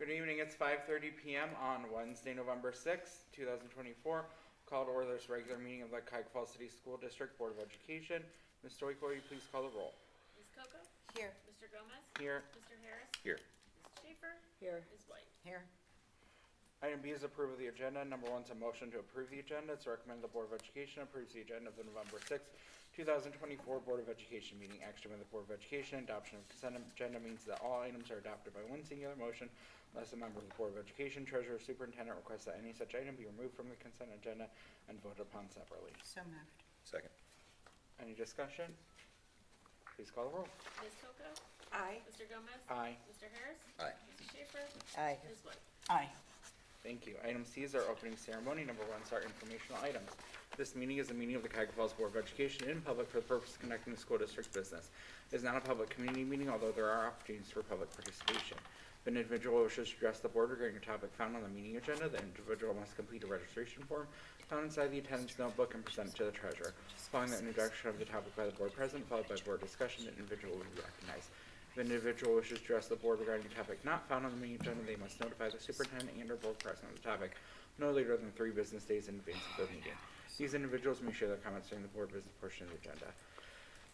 Good evening, it's 5:30 p.m. on Wednesday, November 6th, 2024. Call to order this regular meeting of the Cuyahoga Falls City School District Board of Education. Ms. Stoiko, will you please call the roll? Ms. Coco? Here. Mr. Gomez? Here. Mr. Harris? Here. Ms. Schaefer? Here. Ms. White? Here. Item B is approve of the agenda. Number 1 is a motion to approve the agenda. It's recommended the Board of Education approves the agenda of the November 6th, 2024 Board of Education meeting. Action by the Board of Education. Adoption of consent agenda means that all items are adopted by one singular motion unless a member of the Board of Education, Treasurer, or Superintendent requests that any such item be removed from the consent agenda and voted upon separately. So moved. Second. Any discussion? Please call the roll. Ms. Coco? Aye. Mr. Gomez? Aye. Mr. Harris? Aye. Mrs. Schaefer? Aye. Ms. White? Aye. Thank you. Item C is our opening ceremony. Number 1 is our informational items. This meeting is a meeting of the Cuyahoga Falls Board of Education in public for the purpose of conducting the school district's business. It is not a public community meeting, although there are opportunities for public participation. If an individual wishes to address the board regarding a topic found on the meeting agenda, the individual must complete a registration form found inside the attendance notebook and present it to the treasurer. Following the introduction of the topic by the board president, followed by board discussion, the individual will be recognized. If an individual wishes to address the board regarding a topic not found on the meeting agenda, they must notify the superintendent and or board president of the topic no later than 3 business days in advance of the meeting. These individuals may share their comments during the board business portion of the agenda.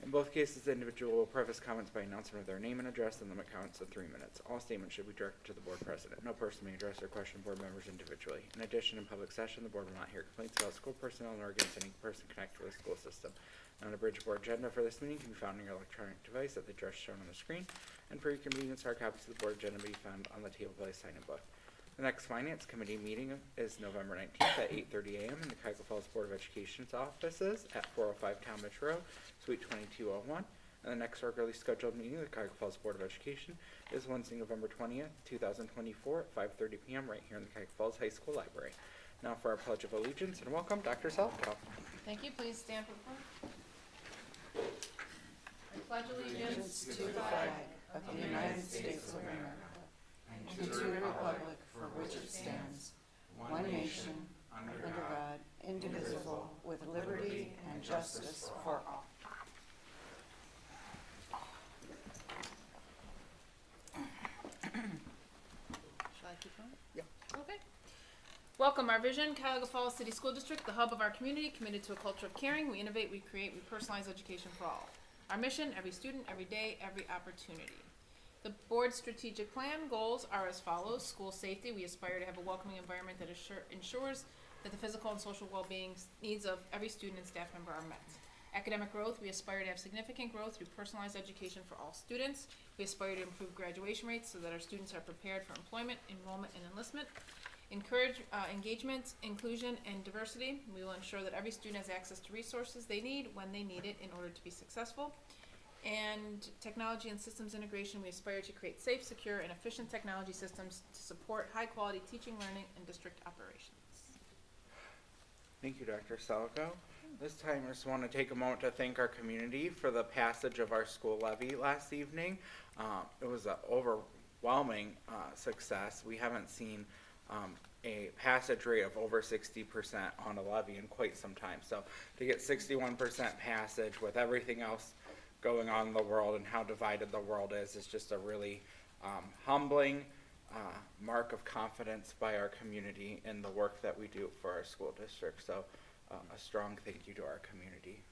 In both cases, the individual will preface comments by announcement of their name and address and limit comments to 3 minutes. All statements should be directed to the board president. No person may address or question board members individually. In addition, in public session, the board will not hear complaints about school personnel nor against any person connected with the school system. An abridged board agenda for this meeting can be found on your electronic device at the address shown on the screen. And for your convenience, hard copies of the board agenda may be found on the table by the sign-in book. The next Finance Committee meeting is November 19th at 8:30 a.m. in the Cuyahoga Falls Board of Education's offices at 405 Talmadge Road, Suite 2201. And the next regularly scheduled meeting of the Cuyahoga Falls Board of Education is Wednesday, November 20th, 2024 at 5:30 p.m. right here in the Cuyahoga Falls High School Library. Now for our Pledge of Allegiance, and welcome Dr. Salko. Thank you. Please stand for the pledge. I pledge allegiance to the flag of the United States of America and to the republic for which it stands, one nation, under God, indivisible, with liberty and justice for all. Shall I keep going? Yeah. Okay. Welcome, our vision, Cuyahoga Falls City School District, the hub of our community, committed to a culture of caring. We innovate, we create, we personalize education for all. Our mission, every student, every day, every opportunity. The board's strategic plan goals are as follows. School safety, we aspire to have a welcoming environment that ensures that the physical and social well-being needs of every student and staff member are met. Academic growth, we aspire to have significant growth through personalized education for all students. We aspire to improve graduation rates so that our students are prepared for employment, enrollment, and enlistment. Encourage engagement, inclusion, and diversity. We will ensure that every student has access to resources they need when they need it in order to be successful. And technology and systems integration, we aspire to create safe, secure, and efficient technology systems to support high-quality teaching, learning, and district operations. Thank you, Dr. Salko. This time I just want to take a moment to thank our community for the passage of our school levy last evening. It was an overwhelming success. We haven't seen a passage rate of over 60% on a levy in quite some time. So to get 61% passage with everything else going on in the world and how divided the world is just a really humbling mark of confidence by our community in the work that we do for our school district. So a strong thank you to our community.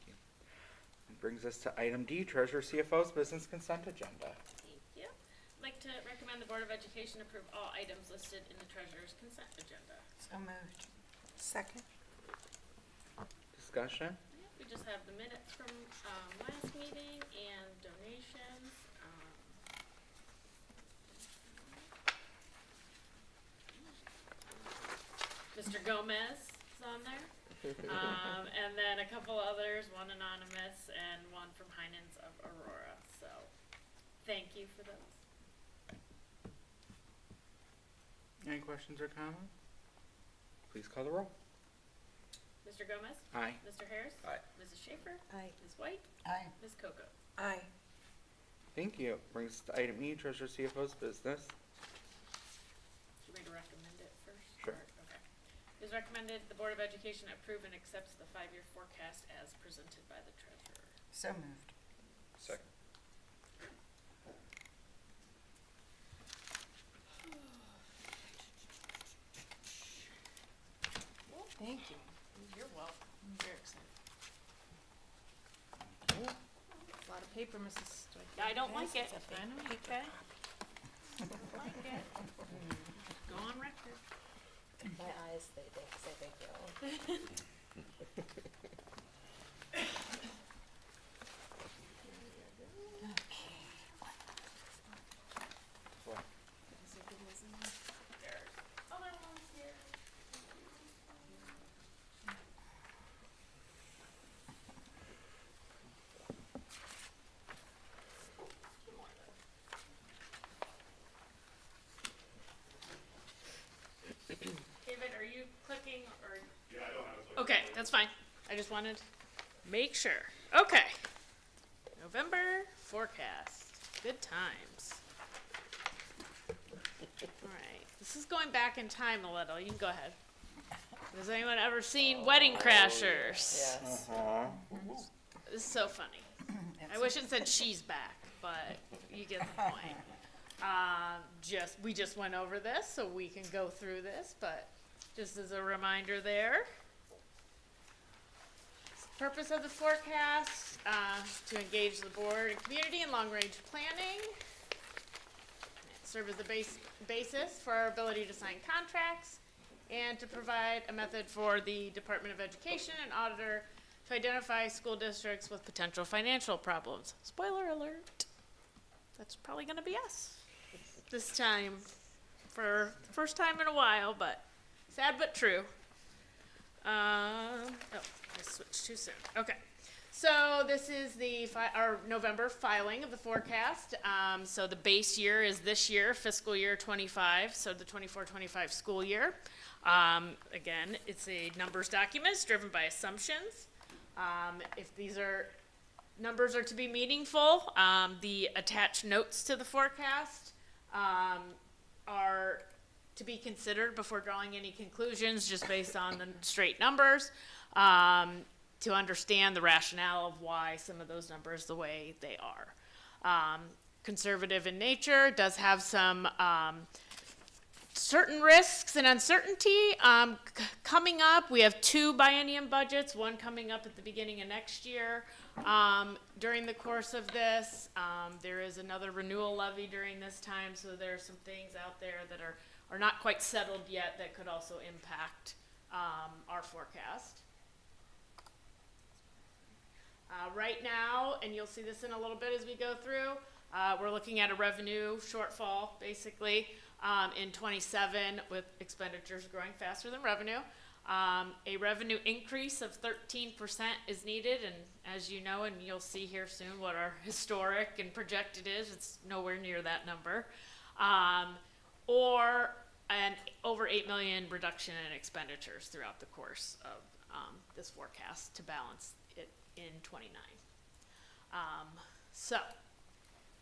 It brings us to item D, Treasurer CFO's Business Consent Agenda. Thank you. I'd like to recommend the Board of Education approve all items listed in the Treasurer's consent agenda. So moved. Second. Discussion? We just have the minutes from last meeting and donations. Mr. Gomez is on there. And then a couple others, one anonymous and one from Heinens of Aurora. So thank you for those. Any questions or comments? Please call the roll. Mr. Gomez? Aye. Mr. Harris? Aye. Mrs. Schaefer? Aye. Ms. White? Aye. Ms. Coco? Aye. Thank you. Brings us to item E, Treasurer CFO's Business. Do you want me to recommend it first? Sure. Okay. It is recommended the Board of Education approve and accepts the 5-year forecast as presented by the Treasurer. So moved. Second. Thank you. You're welcome. I'm very excited. A lot of paper, Mrs. Stoy. I don't like it. I know. Okay. Don't like it. Go on record. My eyes, they say thank you. What? Other ones here. David, are you clicking or? Yeah, I don't have it. Okay, that's fine. I just wanted to make sure. Okay. November forecast. Good times. All right. This is going back in time a little. You can go ahead. Has anyone ever seen Wedding Crashers? Yes. Uh-huh. This is so funny. I wish it said she's back, but you get the point. We just went over this, so we can go through this, but just as a reminder there. Purpose of the forecast, to engage the board and community in long-range planning. Serve as the basis for our ability to sign contracts and to provide a method for the Department of Education and auditor to identify school districts with potential financial problems. Spoiler alert. That's probably gonna be us this time for the first time in a while, but sad but true. Oh, I switched too soon. Okay. So this is our November filing of the forecast. So the base year is this year, fiscal year 25, so the 24-25 school year. Again, it's a numbers document. It's driven by assumptions. If these numbers are to be meaningful, the attached notes to the forecast are to be considered before drawing any conclusions just based on the straight numbers. To understand the rationale of why some of those numbers the way they are. Conservative in nature, does have some certain risks and uncertainty coming up. We have 2 biennium budgets, one coming up at the beginning of next year. During the course of this, there is another renewal levy during this time, so there are some things out there that are not quite settled yet that could also impact our forecast. Right now, and you'll see this in a little bit as we go through, we're looking at a revenue shortfall, basically, in 27 with expenditures growing faster than revenue. A revenue increase of 13% is needed, and as you know, and you'll see here soon what our historic and projected is, it's nowhere near that number. Or an over 8 million reduction in expenditures throughout the course of this forecast to balance it in 29. So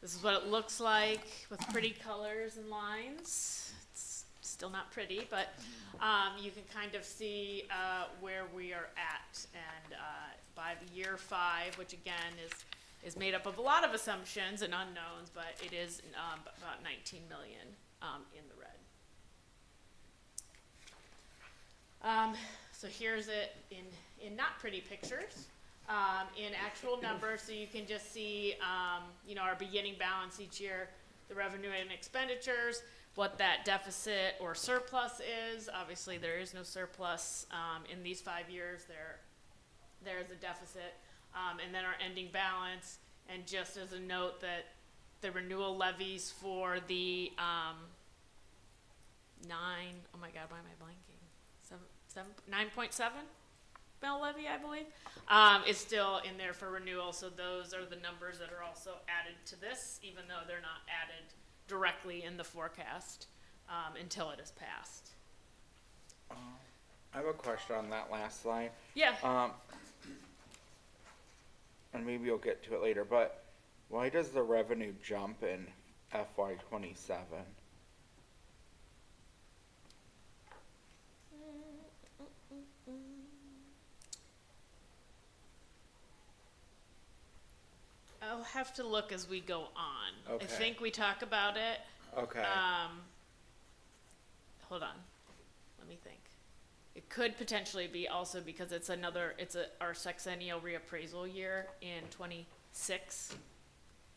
this is what it looks like with pretty colors and lines. It's still not pretty, but you can kind of see where we are at. And by the year 5, which again is made up of a lot of assumptions and unknowns, but it is about 19 million in the red. So here's it in not pretty pictures. In actual numbers, so you can just see, our beginning balance each year, the revenue and expenditures, what that deficit or surplus is. Obviously, there is no surplus in these 5 years. There's a deficit, and then our ending balance. And just as a note that the renewal levies for the 9.7 mill levy, I believe, is still in there for renewal. So those are the numbers that are also added to this, even though they're not added directly in the forecast until it is passed. I have a question on that last slide. Yeah. And maybe you'll get to it later, but why does the revenue jump in FY27? I'll have to look as we go on. Okay. I think we talk about it. Okay. Hold on. Let me think. It could potentially be also because it's our sexennial reappraisal year in 26,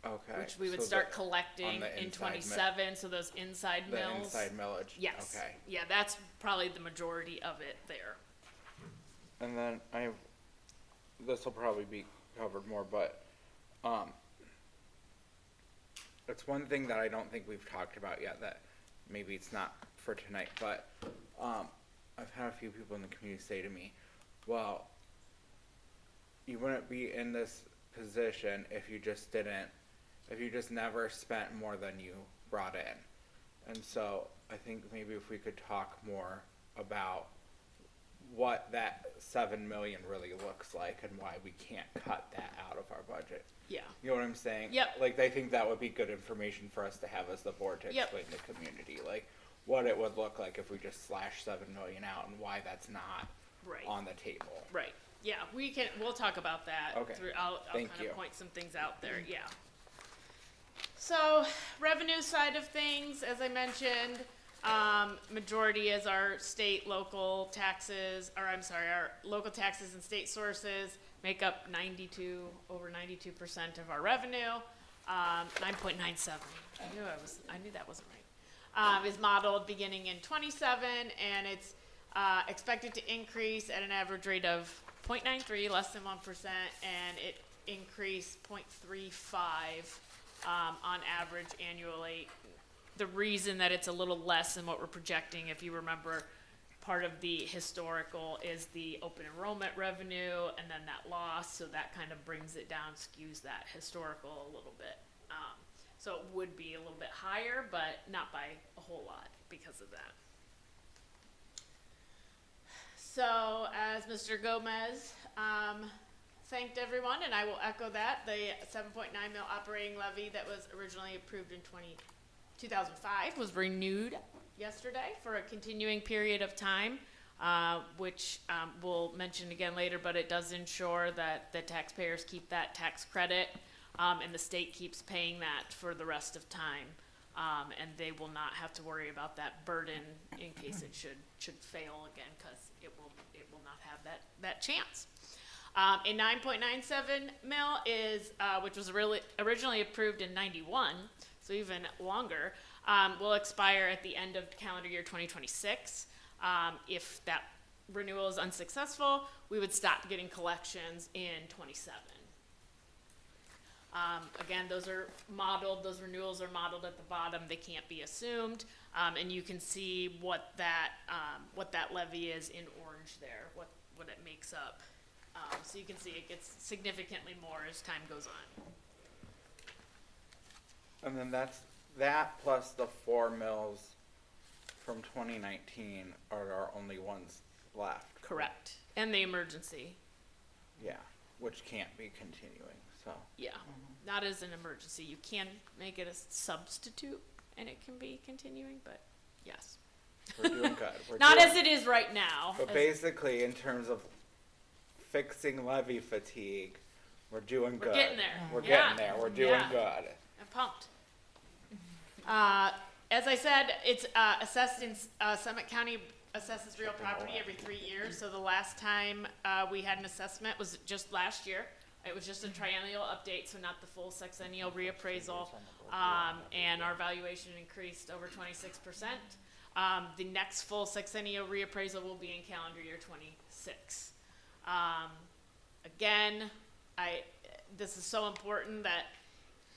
Okay. which we would so start the- collecting the in inside 27, so those inside The mills. inside millage. Yes. Okay. Yeah, that's probably the majority of it there. And then this will probably be covered more, but, it's one thing that I don't think we've talked about yet that maybe it's not for tonight, but, I've had a few people in the community say to me, well, you wouldn't be in this position if you just never spent more than you brought in. And so I think maybe if we could talk more about what that 7 million really looks like and why we can't cut that out of our budget. Yeah. You know what I'm saying? Yep. Like, I think that would be good information for us to have as the board to Yep. explain to the community, like, what it would look like if we just slash 7 million out and why that's not Right. on the table. Right. Yeah, we'll talk about that. Okay. I'll Thank kind you. of point some things out there, yeah. So, revenue side of things, as I mentioned, majority is our state, local taxes, our local taxes and state sources make up over 92% of our revenue. 9.97. I knew that wasn't right. Is modeled beginning in 27, and it's expected to increase at an average rate of 0.93, less than 1%, and it increased 0.35 on average annually. The reason that it's a little less than what we're projecting, if you remember, part of the historical is the open enrollment revenue and then that loss, so that kind of brings it down, skews that historical a little bit. So it would be a little bit higher, but not by a whole lot because of that. So, as Mr. Gomez thanked everyone, and I will echo that, the 7.9 mil operating levy that was originally approved in 2005 was renewed yesterday for a continuing period of time, which we'll mention again later, but it does ensure that the taxpayers keep that tax credit, and the state keeps paying that for the rest of time. And they will not have to worry about that burden in case it should fail again, because it will not have that chance. A 9.97 mil is, which was originally approved in 91, so even longer, will expire at the end of calendar year 2026. If that renewal is unsuccessful, we would stop getting collections in 27. Again, those renewals are modeled at the bottom, they can't be assumed, and you can see what that levy is in orange there, what it makes up. So you can see it gets significantly more as time goes on. And then that plus the 4 mills from 2019 are our only ones left. Correct. And the emergency. Yeah, which can't be continuing, so. Yeah, not as an emergency. You can make it a substitute and it can be continuing, but yes. We're doing good. Not as it is right now. But basically, in terms of fixing levy fatigue, we're doing good. We're getting there. We're Yeah. getting there. We're doing Yeah. good. I'm pumped. As I said, it's assessed in Summit County assesses real property every 3 years. So the last time we had an assessment was just last year. It was just a triennial update, so not the full sexennial reappraisal. And our valuation increased over 26%. The next full sexennial reappraisal will be in calendar year 26. Again, this is so important that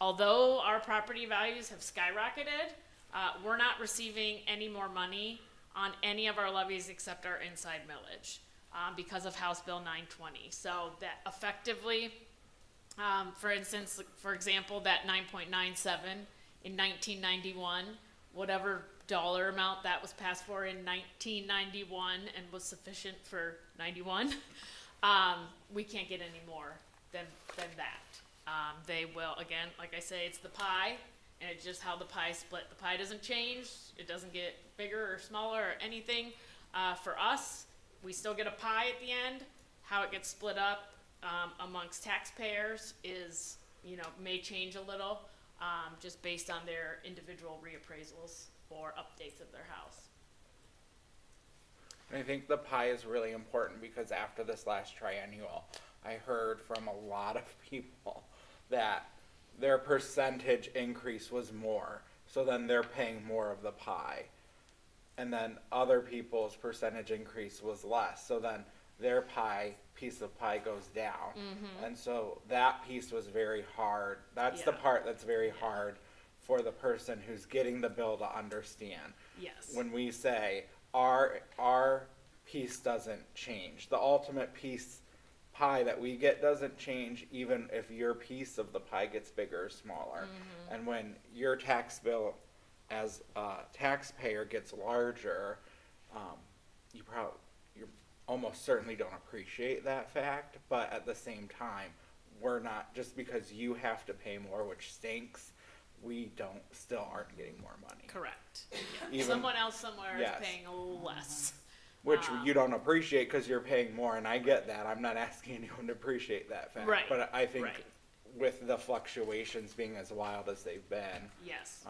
although our property values have skyrocketed, we're not receiving any more money on any of our levies except our inside millage because of House Bill 920. So that effectively, for instance, for example, that 9.97 in 1991, whatever dollar amount that was passed for in 1991 and was sufficient for 91, we can't get any more than that. They will, again, like I say, it's the pie, and it's just how the pie is split. The pie doesn't change. It doesn't get bigger or smaller or anything. For us, we still get a pie at the end. How it gets split up amongst taxpayers is, may change a little, just based on their individual reappraisals or updates of their house. I think the pie is really important because after this last triennial, I heard from a lot of people that their percentage increase was more. So then they're paying more of the pie. And then other people's percentage increase was less. So then their piece of pie goes down. And so that piece was very hard. That's the Yeah. part that's very hard for the person who's getting the bill to understand. Yes. When we say our piece doesn't change, the ultimate piece pie that we get doesn't change even if your piece of the pie gets bigger or smaller. And when your tax bill as a taxpayer gets larger, you almost certainly don't appreciate that fact, but at the same time, we're not, just because you have to pay more, which stinks, we still aren't getting more money. Correct. Yeah. Even- Someone else somewhere Yes. is paying a little less. Which you don't appreciate because you're paying more, and I get that. I'm not asking anyone to appreciate that fact. Right, But I think right. with the fluctuations being as wild as they've been, Yes.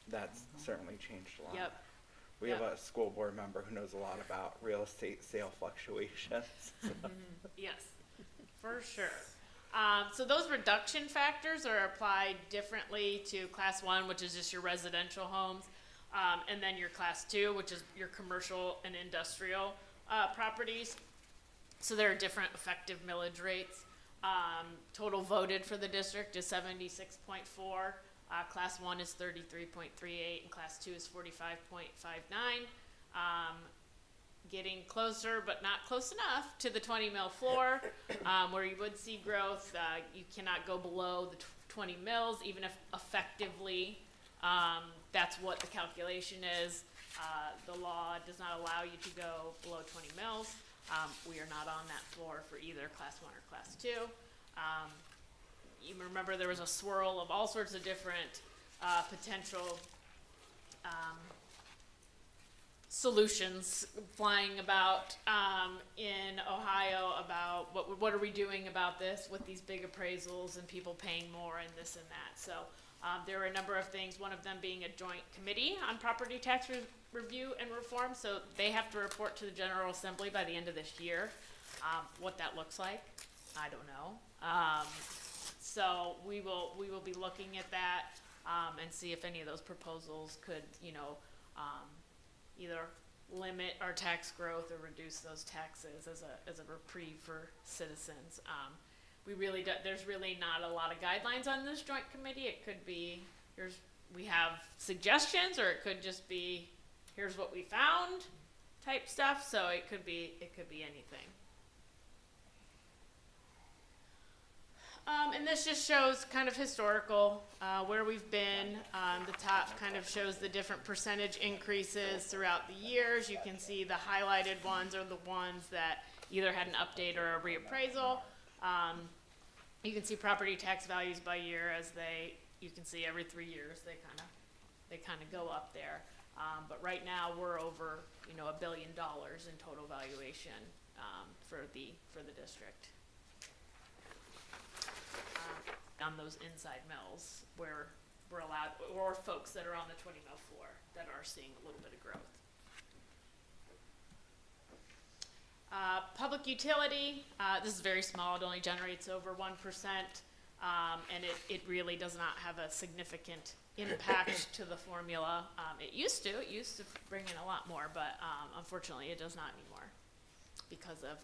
that's certainly changed a lot. Yep. We have Yep. a school board member who knows a lot about real estate sale fluctuations. Yes, for sure. So those reduction factors are applied differently to class 1, which is just your residential homes, and then your class 2, which is your commercial and industrial properties. So there are different effective millage rates. Total voted for the district is 76.4. Class 1 is 33.38, and class 2 is 45.59. Getting closer, but not close enough to the 20 mil floor, where you would see growth. You cannot go below the 20 mils, even if effectively that's what the calculation is. The law does not allow you to go below 20 mils. We are not on that floor for either class 1 or class 2. You remember there was a swirl of all sorts of different potential solutions flying about in Ohio about what are we doing about this with these big appraisals and people paying more and this and that. So there were a number of things, one of them being a joint committee on property tax review and reform. So they have to report to the General Assembly by the end of this year. What that looks like, I don't know. So we will be looking at that and see if any of those proposals could, either limit our tax growth or reduce those taxes as a reprieve for citizens. There's really not a lot of guidelines on this joint committee. It could be, we have suggestions, or it could just be, here's what we found type stuff. So it could be anything. And this just shows kind of historical, where we've been. The top kind of shows the different percentage increases throughout the years. You can see the highlighted ones are the ones that either had an update or a reappraisal. You can see property tax values by year you can see every 3 years they kind of go up there. But right now we're over, $1 billion in total valuation for the district. On those inside mills where we're allowed, or folks that are on the 20 mil floor that are seeing a little bit of growth. Public utility, this is very small, it only generates over 1%, and it really does not have a significant impact to the formula. It used to bring in a lot more, but unfortunately it does not anymore because of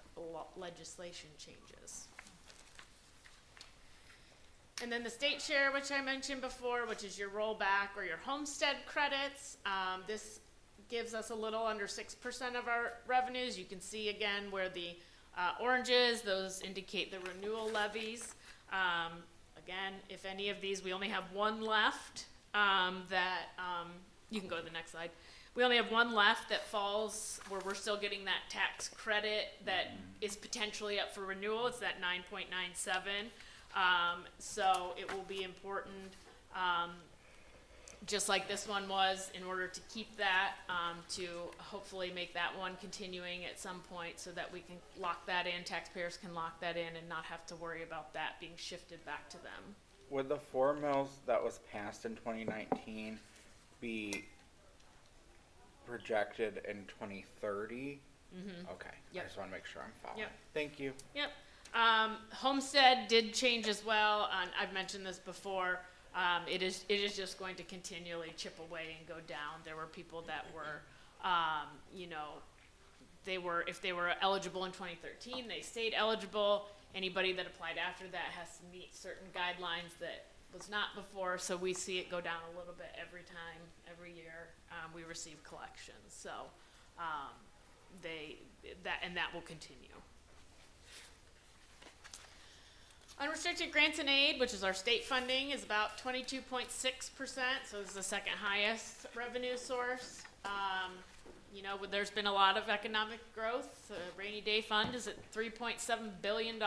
legislation changes. And then the state share, which I mentioned before, which is your rollback or your homestead credits. This gives us a little under 6% of our revenues. You can see again where the oranges, those indicate the renewal levies. Again, if any of these, we only have one left you can go to the next slide. We only have one left that falls where we're still getting that tax credit that is potentially up for renewal. It's that 9.97. So it will be important, just like this one was, in order to keep that, to hopefully make that one continuing at some point so that we can lock that in, taxpayers can lock that in and not have to worry about that being shifted back to them. Would the 4 mills that was passed in 2019 be projected in 2030 Okay, I Yep. just wanna make sure I'm following. Yep. Thank you. Yep. Homestead did change as well. I've mentioned this before. It is just going to continually chip away and go down. There were people that were, you know, if they were eligible in 2013, they stayed eligible. Anybody that applied after that has to meet certain guidelines that was not before. So we see it go down a little bit every year we receive collections. So that will continue. Unrestricted grants and aid, which is our state funding, is about 22.6%. So this is the second highest revenue source. You know, there's been a lot of economic growth. The rainy day fund is at $3.7 billion.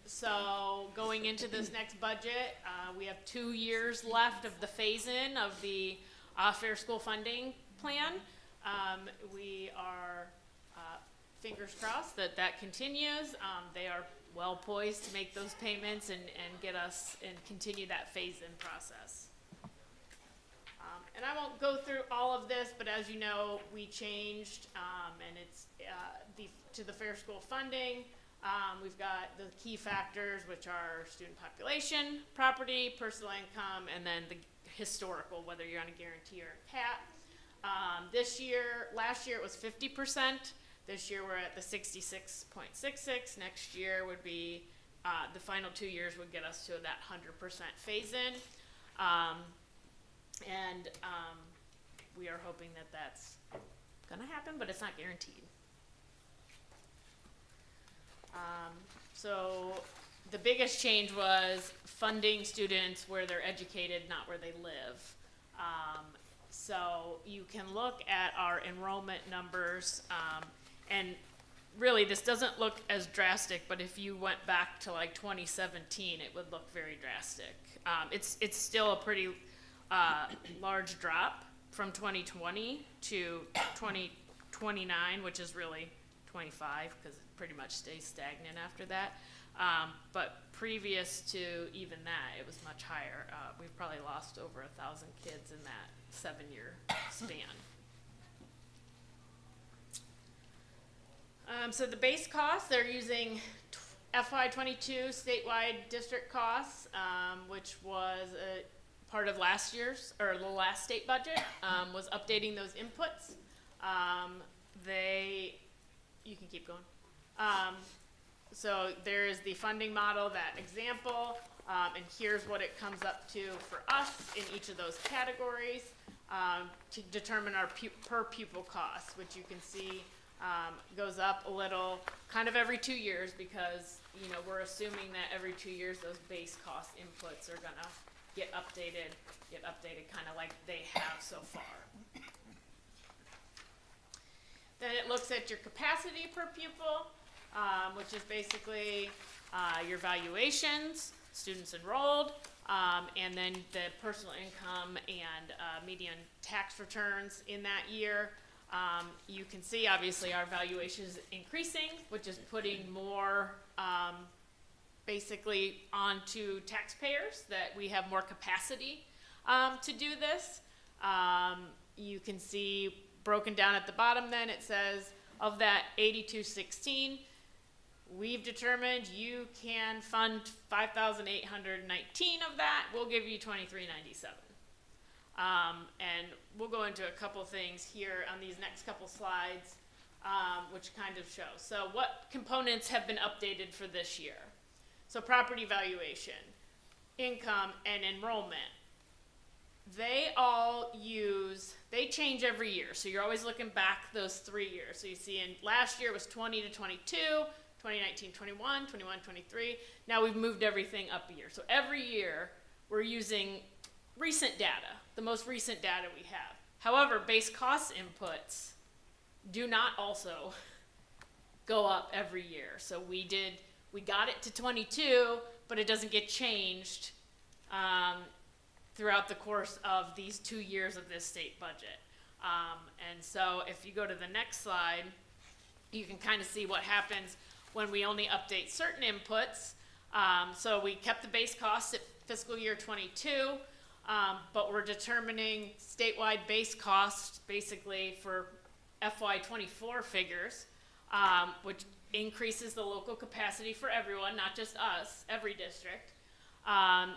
So going into this next budget, we have 2 years left of the phase-in of the fair school funding plan. We are fingers crossed that continues. They are well poised to make those payments and get us and continue that phase-in process. And I won't go through all of this, but as you know, we changed, and it's to the fair school funding. We've got the key factors, which are student population, property, personal income, and then the historical, whether you're on a guarantee or a cap. Last year it was 50%. This year we're at the 66.66. Next year would be, the final 2 years would get us to that 100% phase-in. We are hoping that that's gonna happen, but it's not guaranteed. So the biggest change was funding students where they're educated, not where they live. So you can look at our enrollment numbers, and really this doesn't look as drastic, but if you went back to like 2017, it would look very drastic. It's still a pretty large drop from 2020 to 2029, which is really 25, because it pretty much stays stagnant after that. But previous to even that, it was much higher. We've probably lost over 1,000 kids in that 7-year span. So the base costs, they're using FY22 statewide district costs, which was part of last year's, or the last state budget, was updating those inputs. You can keep going. So there is the funding model, that example, and here's what it comes up to for us in each of those categories to determine our per pupil costs, which you can see goes up a little kind of every 2 years, because you know we're assuming that every 2 years those base cost inputs are gonna get updated kind of like they have so far. Then it looks at your capacity per pupil, which is basically your valuations, students enrolled, and then the personal income and median tax returns in that year. You can see obviously our valuation is increasing, which is putting more basically onto taxpayers, that we have more capacity to do this. You can see broken down at the bottom, then it says of that 8216, we've determined you can fund 5,819 of that. We'll give you 2397. And we'll go into a couple things here on these next couple slides, which kind of show. So what components have been updated for this year? So property valuation, income, and enrollment. They change every year. So you're always looking back those 3 years. So you see in last year was 20 to 22, 2019, 21, 21, 23. Now we've moved everything up a year. So every year we're using recent data, the most recent data we have. However, base cost inputs do not also go up every year. So we got it to 22, but it doesn't get changed throughout the course of these 2 years of this state budget. And so if you go to the next slide, you can kind of see what happens when we only update certain inputs. So we kept the base costs at fiscal year 22, but we're determining statewide base costs basically for FY24 figures, which increases the local capacity for everyone, not just us, every district,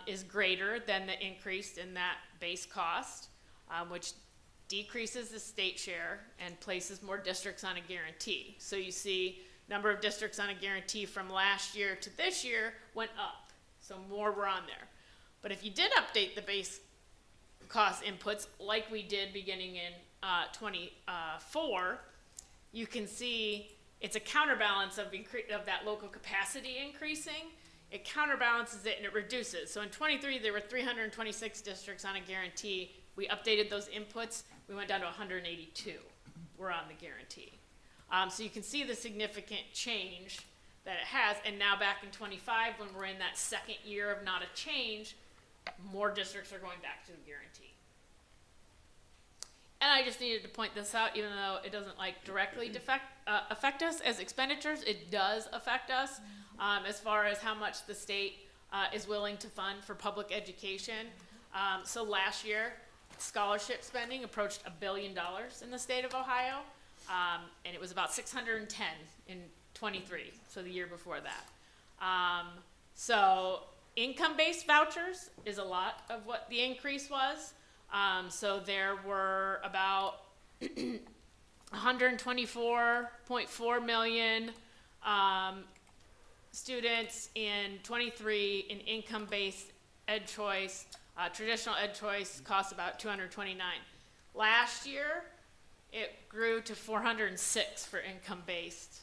is greater than the increase in that base cost, which decreases the state share and places more districts on a guarantee. So you see number of districts on a guarantee from last year to this year went up. So more were on there. But if you did update the base cost inputs like we did beginning in 24, you can see it's a counterbalance of that local capacity increasing. It counterbalances it and it reduces. So in 23, there were 326 districts on a guarantee. We updated those inputs. We went down to 182 were on the guarantee. So you can see the significant change that it has. And now back in 25, when we're in that second year of not a change, more districts are going back to the guarantee. And I just needed to point this out, even though it doesn't like directly affect us as expenditures, it does affect us as far as how much the state is willing to fund for public education. So last year, scholarship spending approached $1 billion in the state of Ohio, and it was about 610 in 23, so the year before that. So income-based vouchers is a lot of what the increase was. So there were about 124.4 million students in 23 in income-based ed choice. Traditional ed choice costs about 229. Last year, it grew to 406 for income-based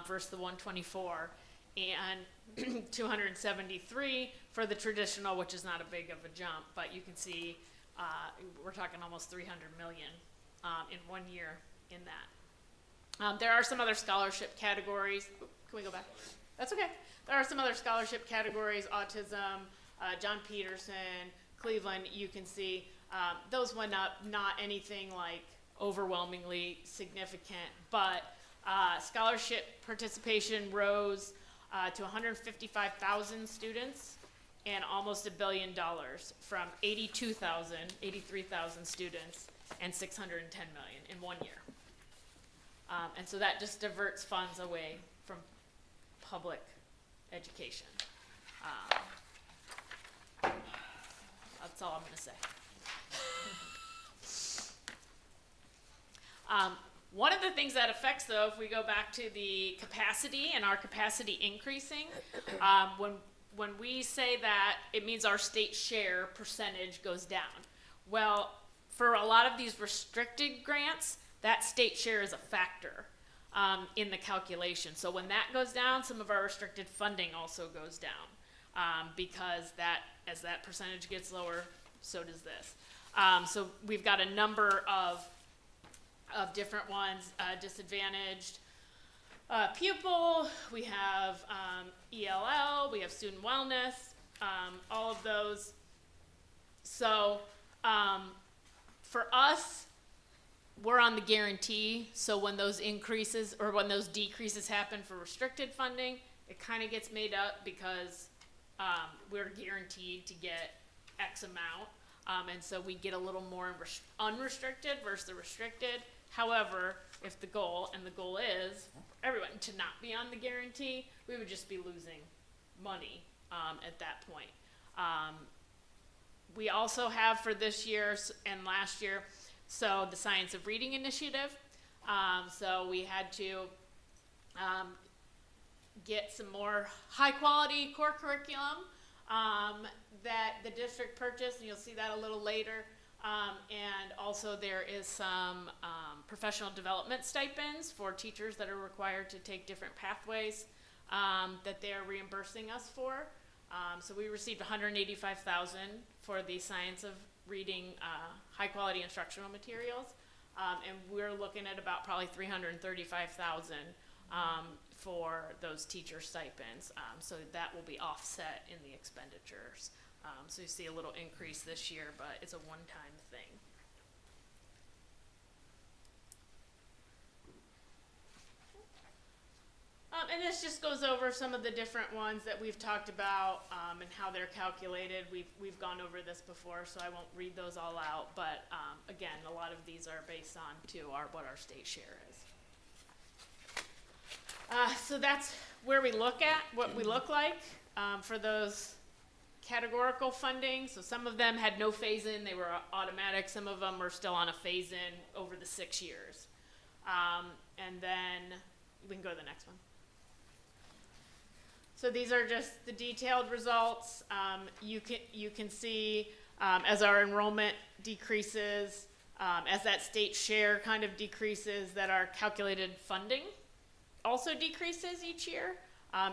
versus the 124, and 273 for the traditional, which is not a big of a jump, but you can see we're talking almost 300 million in 1 year in that. There are some other scholarship categories. Can we go back? That's okay. There are some other scholarship categories, autism, John Peterson, Cleveland, you can see. Those went up, not anything like overwhelmingly significant, but scholarship participation rose to 155,000 students and almost $1 billion from 83,000 students and 610 million in 1 year. And so that just diverts funds away from public education. That's all I'm going to say. One of the things that affects, though, if we go back to the capacity and our capacity increasing, when we say that, it means our state share percentage goes down. Well, for a lot of these restricted grants, that state share is a factor in the calculation. So when that goes down, some of our restricted funding also goes down because as that percentage gets lower, so does this. So we've got a number of different ones, disadvantaged pupil, we have ELL, we have student wellness, all of those. So for us, we're on the guarantee, so when those increases or when those decreases happen for restricted funding, it kind of gets made up because we're guaranteed to get X amount, and so we get a little more unrestricted versus the restricted. However, if the goal is for everyone to not be on the guarantee, we would just be losing money at that point. We also have for this year and last year, so the Science of Reading Initiative. So we had to get some more high quality core curriculum that the district purchased, and you'll see that a little later. And also there is some professional development stipends for teachers that are required to take different pathways that they are reimbursing us for. So we received $185,000 for the Science of Reading high quality instructional materials, and we're looking at about probably $335,000 for those teacher stipends. So that will be offset in the expenditures. So you see a little increase this year, but it's a one-time thing. And this just goes over some of the different ones that we've talked about and how they're calculated. We've gone over this before, so I won't read those all out. But again, a lot lot of these are based on what our state share is. So that's where we look at, what we look like, for those categorical funding. So some of them had no phase-in, they were automatic. Some of them are still on a phase-in over the 6 years. And then we can go to the next one. So these are just the detailed results. You can see as our enrollment decreases, as that state share kind of decreases, that our calculated funding also decreases each year.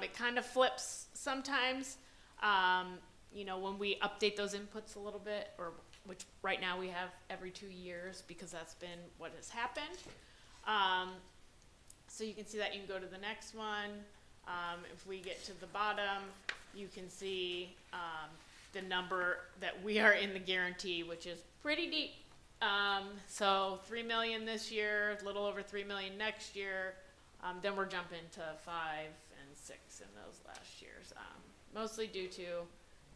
It kind of flips sometimes, when we update those inputs a little bit, or which right now we have every 2 years because that's been what has happened. So you can see that. You can go to the next one. If we get to the bottom, you can see the number that we are in the guarantee, which is pretty deep. So 3 million this year, a little over 3 million next year. Then we're jumping to 5 and 6 in those last years, mostly due to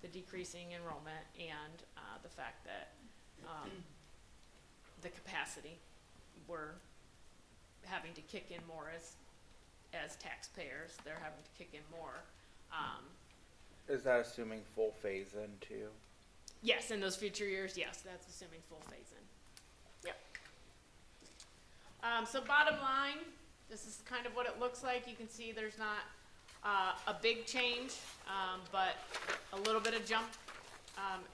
the decreasing enrollment and the fact that the capacity, we're having to kick in more as taxpayers. They're having to kick in more. Is that assuming full phase-in too? Yes, in those future years, yes, that's assuming full phase-in. Yep. So bottom line, this is kind of what it looks like. You can see there's not a big change, but a little bit of jump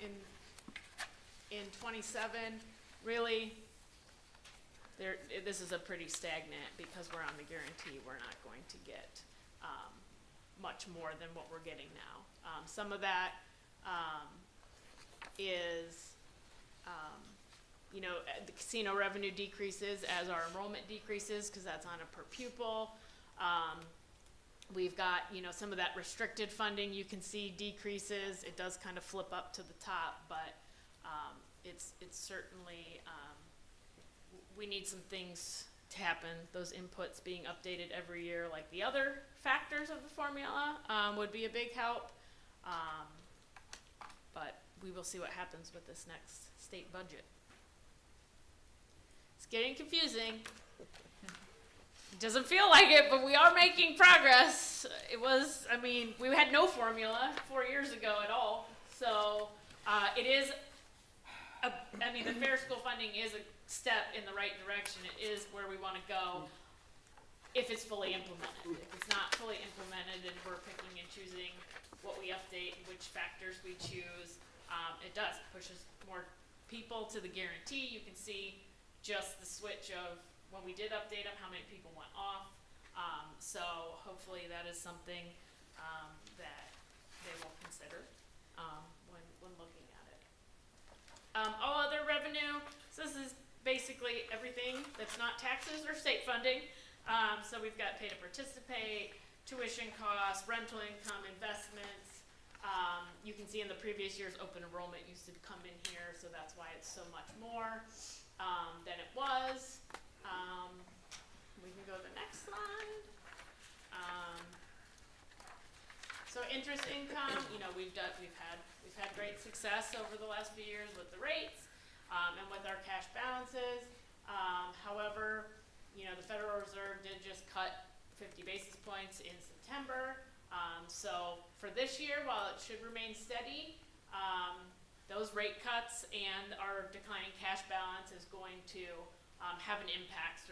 in 27. Really, this is a pretty stagnant, because we're on the guarantee. We're not going to get much more than what we're getting now. Some of that is, the casino revenue decreases as our enrollment decreases, because that's on a per pupil. We've got, some of that restricted funding you can see decreases. It does kind of flip up to the top, but it's certainly, we need some things to happen. Those inputs being updated every year, like the other factors of the formula, would be a big help. But we will see what happens with this next state budget. It's getting confusing. It doesn't feel like it, but we are making progress. We had no formula 4 years ago at all. So it is, the fair school funding is a step in the right direction. It is where we want to go if it's fully implemented. If it's not fully implemented and we're picking and choosing what we update, which factors we choose, it does. It pushes more people to the guarantee. You can see just the switch of when we did update them, how many people went off. So hopefully that is something that they will consider when looking at it. All other revenue, so this is basically everything that's not taxes or state funding. So we've got pay to participate, tuition costs, rental income, investments. You can see in the previous years, open enrollment used to come in here, so that's why it's so much more than it was. We can go to the next slide. So interest income, we've had great success over the last few years with the rates and with our cash balances. However, the Federal Reserve did just cut 50 basis points in September. So for this year, while it should remain steady, those rate cuts and our declining cash balance is going to have an impact,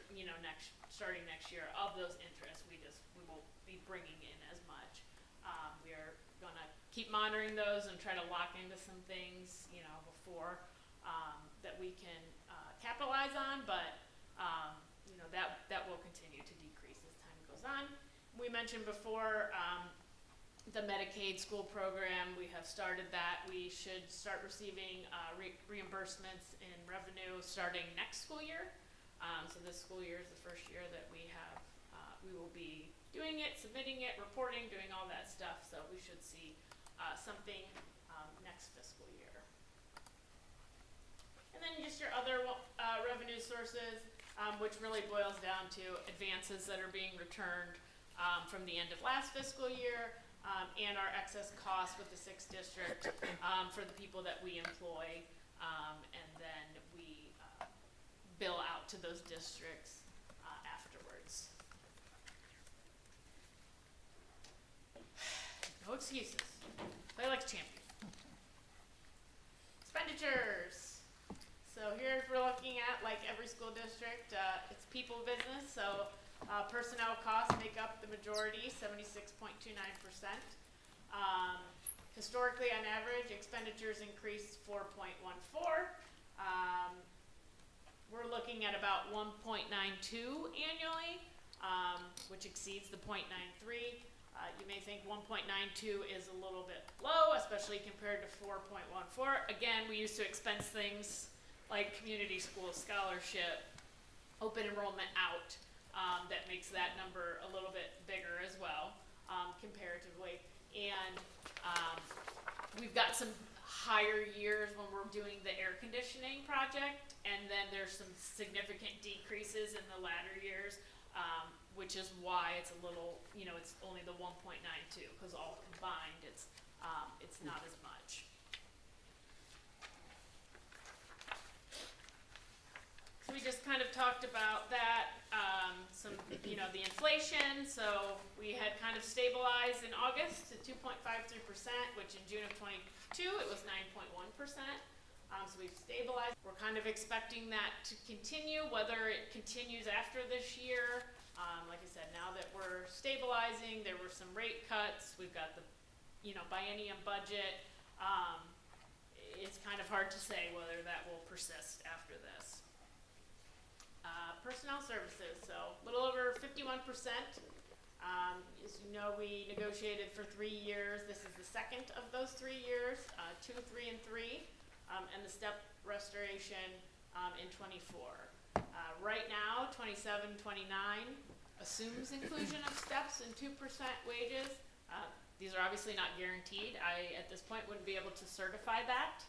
starting next year of those interests. We won't be bringing in as much. We are gonna keep monitoring those and try to lock into some things, before that we can capitalize on, but that will continue to decrease as time goes on. We mentioned before the Medicaid school program. We have started that. We should start receiving reimbursements in revenue starting next school year. So this school year is the first year that we will be doing it, submitting it, reporting, doing all that stuff. So we should see something next fiscal year. And then just your other revenue sources, which really boils down to advances that are being returned from the end of last fiscal year, and our excess costs with the 6th district for the people that we employ. And then we those districts afterwards. No excuses. Play like a champion. Expenditures. So here we're looking at, like every school district, it's people business. So personnel costs make up the majority, 76.29%. Historically, on average, expenditures increased 4.14. We're looking at about 1.92 annually, which exceeds the 0.93. You may think 1.92 is a little bit low, especially compared to 4.14. Again, we used to expense things like community school scholarship, open enrollment out. That makes that number a little bit bigger as well, comparatively. And we've got some higher years when we're doing the air conditioning project, and then there's some significant decreases in the latter years, which is why it's a little, it's only the 1.92, because all combined, it's not as much. So we just kind of talked about that, the inflation. So we had kind of stabilized in August to 2.53%, which in June of 22, it was 9.1%. So we've stabilized. We're kind of expecting that to continue, whether it continues after this year. Like I said, now that we're stabilizing, there were some rate cuts. We've got the, biennium budget. It's kind of hard to say whether that will persist after this. Personnel services, so a little over 51%. As you know, we negotiated for 3 years. This is the second of those 3 years, 2, 3, and 3, and the step restoration in 24. Right now, 27, 29 assumes inclusion of steps and 2% wages. These are obviously not guaranteed. I, at this point, wouldn't be able to certify that.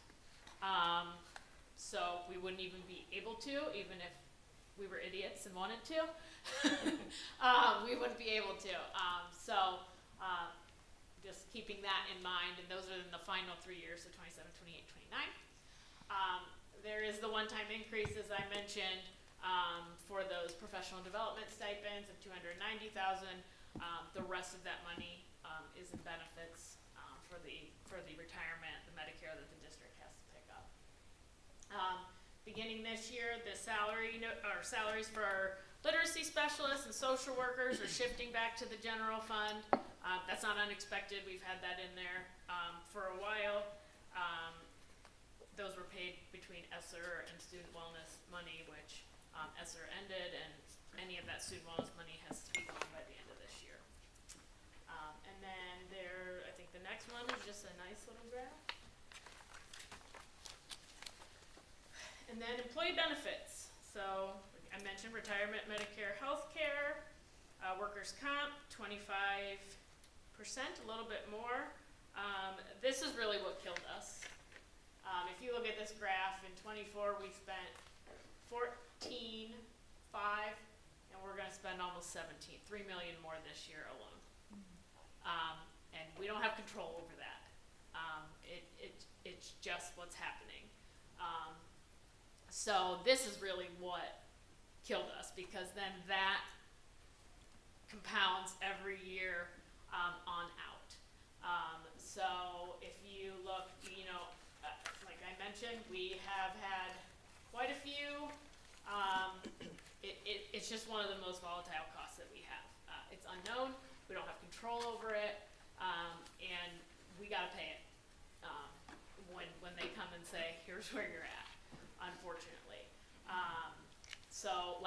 So we wouldn't even be able to, even if we were idiots and wanted to. We wouldn't be able to. Just keeping that in mind, and those are in the final 3 years, so 27, 28, 29. There is the one-time increase, as I mentioned, for those professional development stipends of $290,000. The rest of that money is in benefits for the retirement, the Medicare that the district has to pick up. Beginning this year, the salaries for our literacy specialists and social workers are shifting back to the general fund. That's not unexpected. We've had that in there for a while. Those were paid between ESSER and student wellness money, which ESSER ended, and any of that student wellness money has to be gone by the end of this year. And then I think the next one is just a nice little graph. And then employee benefits. So I mentioned retirement, Medicare, healthcare, workers' comp, 25%, a little bit more. This is really what killed us. If you look at this graph, in 24 we spent 14.5, and we're going to spend almost 17, $3 million more this year alone. And we don't have control over that. It's just what's happening. So this is really what killed us, because then that compounds every year on out. So if you look, like I mentioned, we have had quite a few. It's just one of the most volatile costs that we have. It's unknown. We don't have control over it, and we got to pay it when they come and say, "Here's where you're at." Unfortunately. So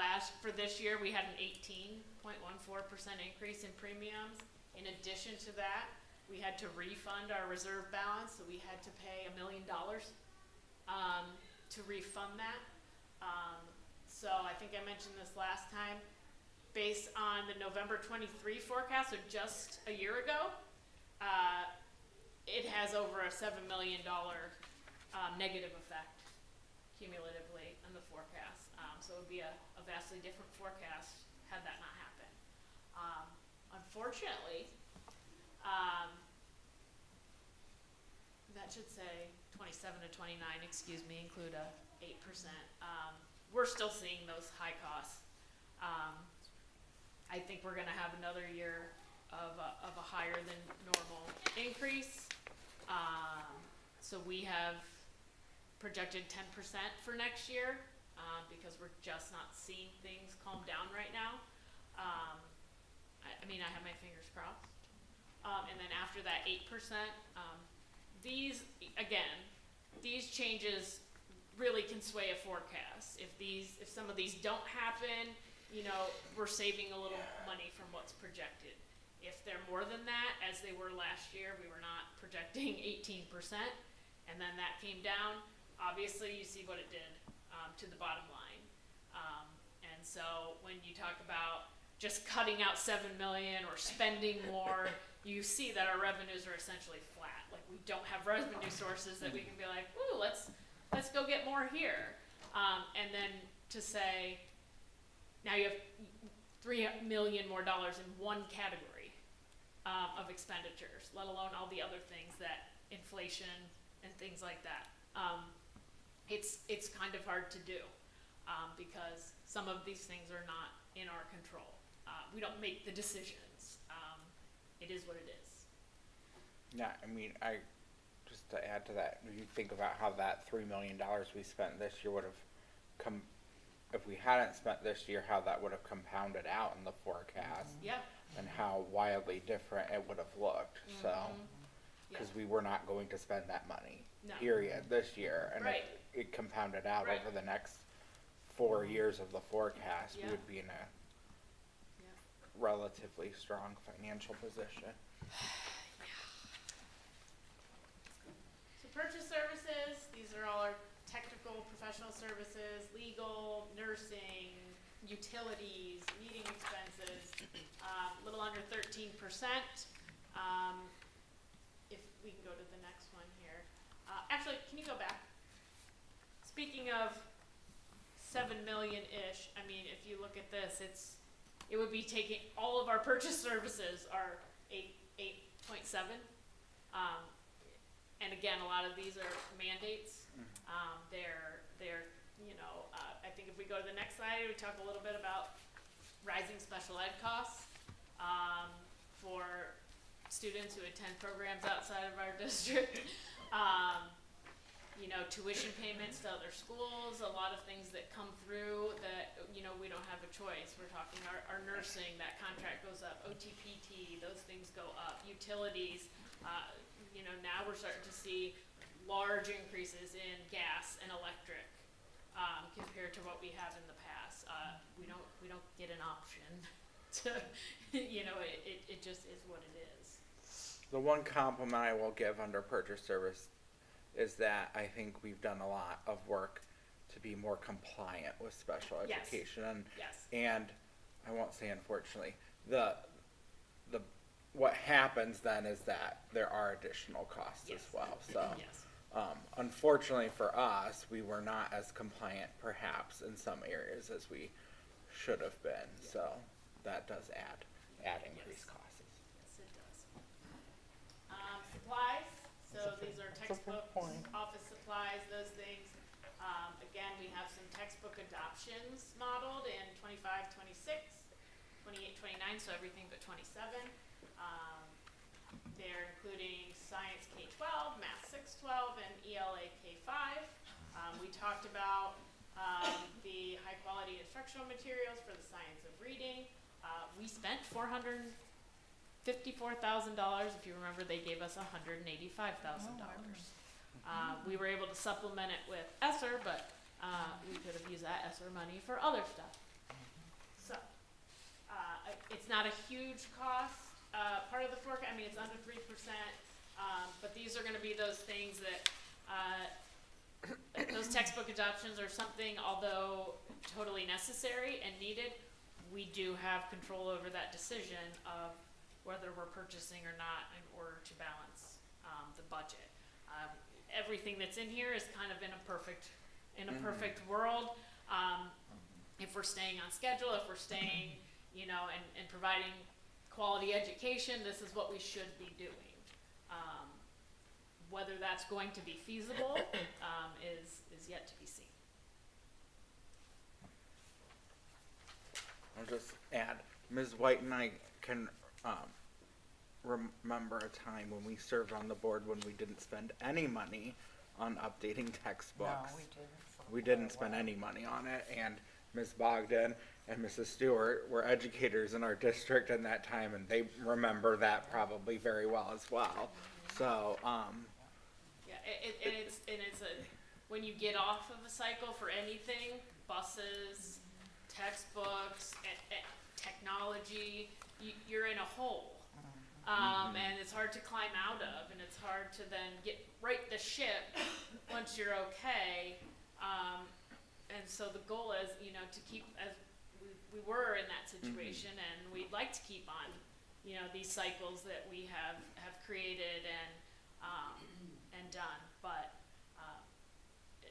for this year, we had an 18.14% increase in premiums. In addition to that, we had to refund our reserve balance, so we had to pay $1 million to refund that. So I think I mentioned this last time, based on the November 23 forecast, so just a year ago, it has over a $7 million negative effect cumulatively in the forecast. So it would be a vastly different forecast had that not happened. Unfortunately, that should say 27 to 29, include a 8% we're still seeing those high costs. I think we're gonna have another year of a higher than normal increase. So we have projected 10% for next year, because we're just not seeing things calm down right now. I mean, I have my fingers crossed. And then after that 8%, these changes really can sway a forecast. If some of these don't happen, we're saving a little money from what's projected. If they're more than that, as they were last year, we were not projecting 18%, and then that came down. Obviously, you see what it did to the bottom line. And so when you talk about just cutting out $7 million or spending more, you see that our revenues are essentially flat. Like, we don't have revenue sources that we can be like, ooh, let's go get more here. And then to say, now you have $3 million more in one category of expenditures, let alone all the other things that inflation and things like that. It's kind of hard to do because some of these things are not in our control. We don't make the decisions. It is what it is. Yeah, I mean, just to add to that, if you think about how that $3 million we spent this year would have if we hadn't spent this year, how that would have compounded out in the forecast. Yeah. And how wildly different it would have looked. So, because we were not going to spend that money, No. period, this year, and Right. if it compounded out Right. over the next 4 years of the forecast, Yeah. we would be in a Yeah. relatively strong financial position. So purchase services, these are all our technical professional services, legal, nursing, utilities, meeting expenses, a little under 13%. If we can go to the next one here. Actually, can you go back? Speaking of 7 million-ish, I mean, if you look at this, it would be taking, all of our purchase services are 8.7. And again, a lot of these are mandates. They're I think if we go to the next slide, we talk a little bit about rising special ed costs for students who attend programs outside of our district. Tuition payments to other schools, a lot of things that come through that, we don't have a choice. We're talking our nursing, that contract goes up, OTPT, those things go up, utilities. Now we're starting to see large increases in gas and electric compared to what we have in the past. We don't get an option to, it just is what it is. The one compliment I will give under purchase service is that I think we've done a lot of work to be more compliant with special Yes. education. Yes. And I won't say unfortunately, what happens then is that there are additional costs Yes. as well. So, Yes. unfortunately for us, we were not as compliant perhaps in some areas as we should have been. So that does add increased costs. Yes, it does. Supplies, so these are textbooks, office supplies, those things. Again, we have some textbook adoptions modeled in 25, 26, 28, 29, so everything but 27. They're including Science K-12, Math 6-12, and ELA K-5. We talked about the high-quality instructional materials for the science of reading. We spent $454,000. If you remember, they gave us $185,000. We were able to supplement it with ESSER, but we could have used that ESSER money for other stuff. So, it's not a huge cost. Part of the forecast, I mean, it's under 3%, but these are gonna be those things that, those textbook adoptions are something, although totally necessary and needed, we do have control over that decision of whether we're purchasing or not in order to balance, the budget. Everything that's in here is kind of in a perfect world. If we're staying on schedule, if we're staying, and providing quality education, this is what we should be doing. Whether that's going to be feasible is yet to be seen. just add, Ms. White and I can, remember a time when we served on the board when we didn't spend any money on updating textbooks. No, we didn't. We didn't spend any money on it, and Ms. Bogdan and Mrs. Stewart were educators in our district in that time, and they remember that probably very well as well. So, Yeah, it's a, when you get off of a cycle for anything, buses, textbooks, technology, you're in a hole. And it's hard to climb out of, and it's hard to then right the ship once you're okay. And so the goal is, you know, to keep, as we were in that situation, and we'd like to keep on, you know, these cycles that we have created and done, but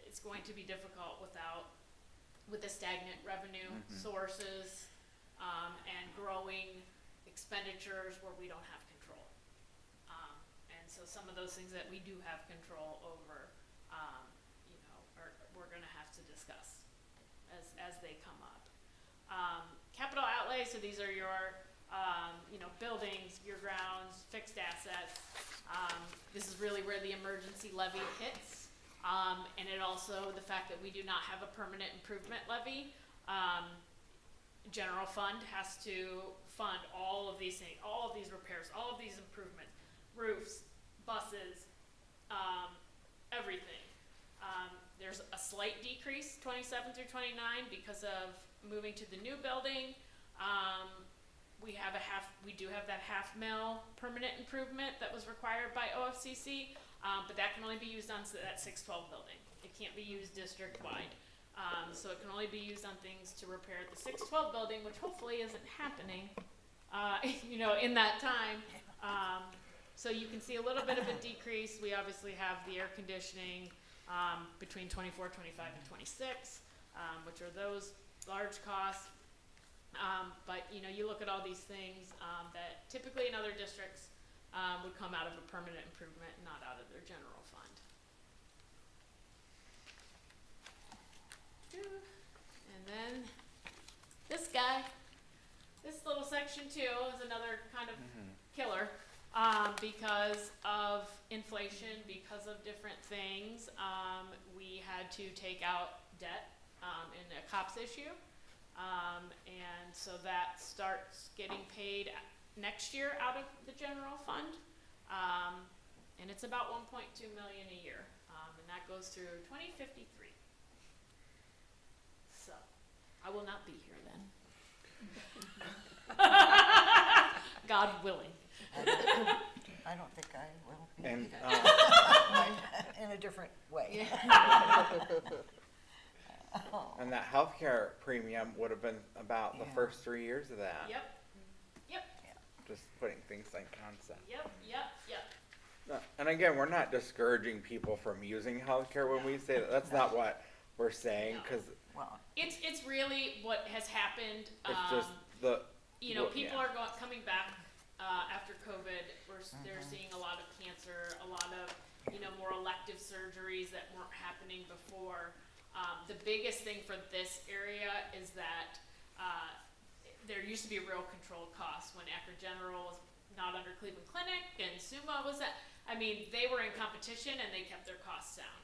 it's going to be difficult with the stagnant revenue sources and growing expenditures where we don't have control. And so some of those things that we do have control over, you know, we're gonna have to discuss as they come up. Capital outlay, so these are your, you know, buildings, your grounds, fixed assets. This is really where the emergency levy hits. And it also, the fact that we do not have a permanent improvement levy. General fund has to fund all of these things, all of these repairs, all of these improvements, roofs, buses, everything. There's a slight decrease, 27 through 29, because of moving to the new building. We do have that $500,000 permanent improvement that was required by OFCC, but that can only be used on that 612 building. It can't be used district-wide. So it can only be used on things to repair the 612 building, which hopefully isn't happening, you know, in that time. So you can see a little bit of a decrease. We obviously have the air conditioning between 24, 25, and 26, which are those large costs. But you know, you look at all these things that typically in other districts would come out of a permanent improvement, not out of their general fund. And then this guy, this little section too is another kind of killer because of inflation, because of different things. We had to take out debt in a COPS issue. And so that starts getting paid next year out of the general fund. And it's about 1.2 million a year. And that goes through 2053. So I will not be here then. God willing. I don't think I will be and, in a different way. and that healthcare premium would have been about the Yeah. first 3 years of that. Yep. Just putting things in concept. Yep. And again, we're not discouraging people from using healthcare when we say that. That's not what we're saying, No. because Well, It's really what has happened. it's just the, You know, well, people yeah. are coming back after COVID. They're seeing a lot of cancer, a lot of, you know, more elective surgeries that weren't happening before. The biggest thing for this area is that there used to be a real controlled cost when Akron General was not under Cleveland Clinic and SUMA was that. I mean, they were in competition and they kept their costs down.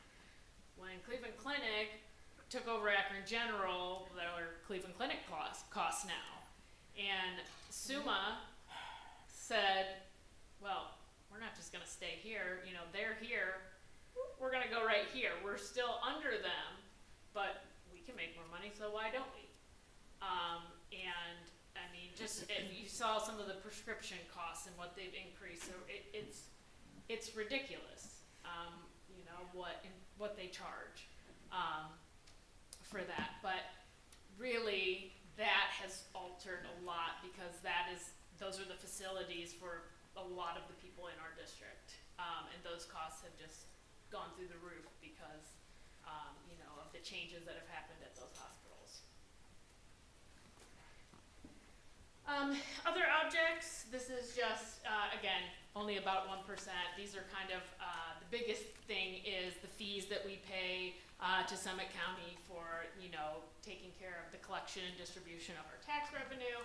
When Cleveland Clinic took over Akron General, there were Cleveland Clinic costs now. And SUMA said, well, we're not just gonna stay here, you know, they're here, we're gonna go right here. We're still under them, but we can make more money, so why don't we? And I mean, just, you saw some of the prescription costs and what they've increased, so it's ridiculous, you know, what they charge, for that. But really, that has altered a lot because those are the facilities for a lot of the people in our district. And those costs have just gone through the roof because, you know, of the changes that have happened at those hospitals. Other objects, this is just, again, only about 1%. These are kind of the the biggest thing is the fees that we pay to Summit County for, taking care of the collection and distribution of our tax revenue.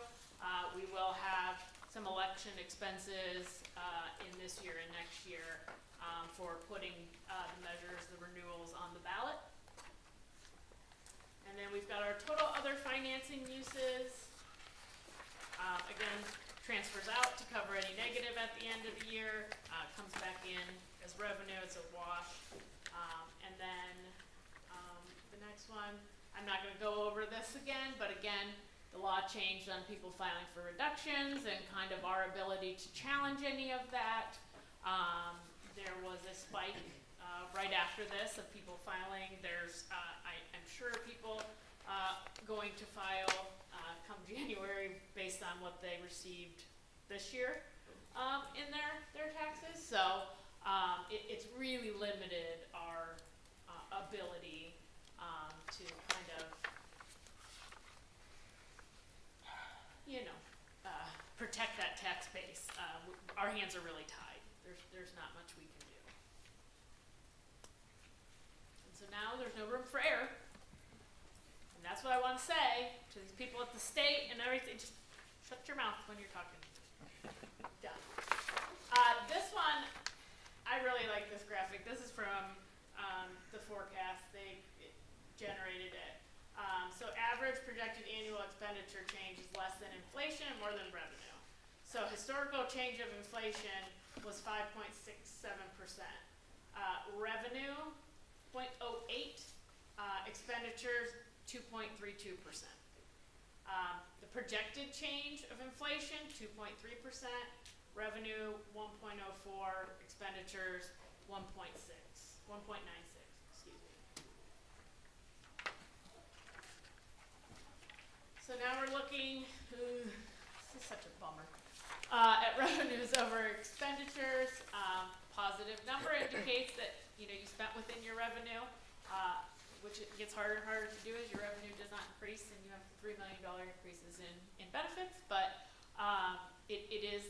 We will have some election expenses in this year and next year for putting the measures, the renewals on the ballot. And then we've got our total other financing uses. Again, transfers out to cover any negative at the end of the year, comes back in as revenue, it's a wash. And then the next one, I'm not gonna go over this again, but again, the law changed on people filing for reductions and kind of our ability to challenge any of that. There was a spike right after this of people filing. There's, I'm sure people going to file come January based on what they received this year in their taxes. So it's really limited our ability to kind of, protect that tax base. Our hands are really tied. There's not much we can do. And so now there's no room for error. And that's what I want to say to these people at the state and everything. Just shut your mouth when you're talking. Done. This one, I really like this graphic. This is from the forecast. They generated it. So average projected annual expenditure change is less than inflation and more than revenue. So historical change of inflation was 5.67%. Revenue, 0.08. Expenditures, 2.32%. The projected change of inflation, 2.3%. Revenue, 1.04. Expenditures, 1.96. Excuse me. So now we're looking, this is such a bummer, at revenues over expenditures. Positive number indicates that you spent within your revenue, which it gets harder and harder to do as your revenue does not increase and you have $3 million increases in benefits. But it is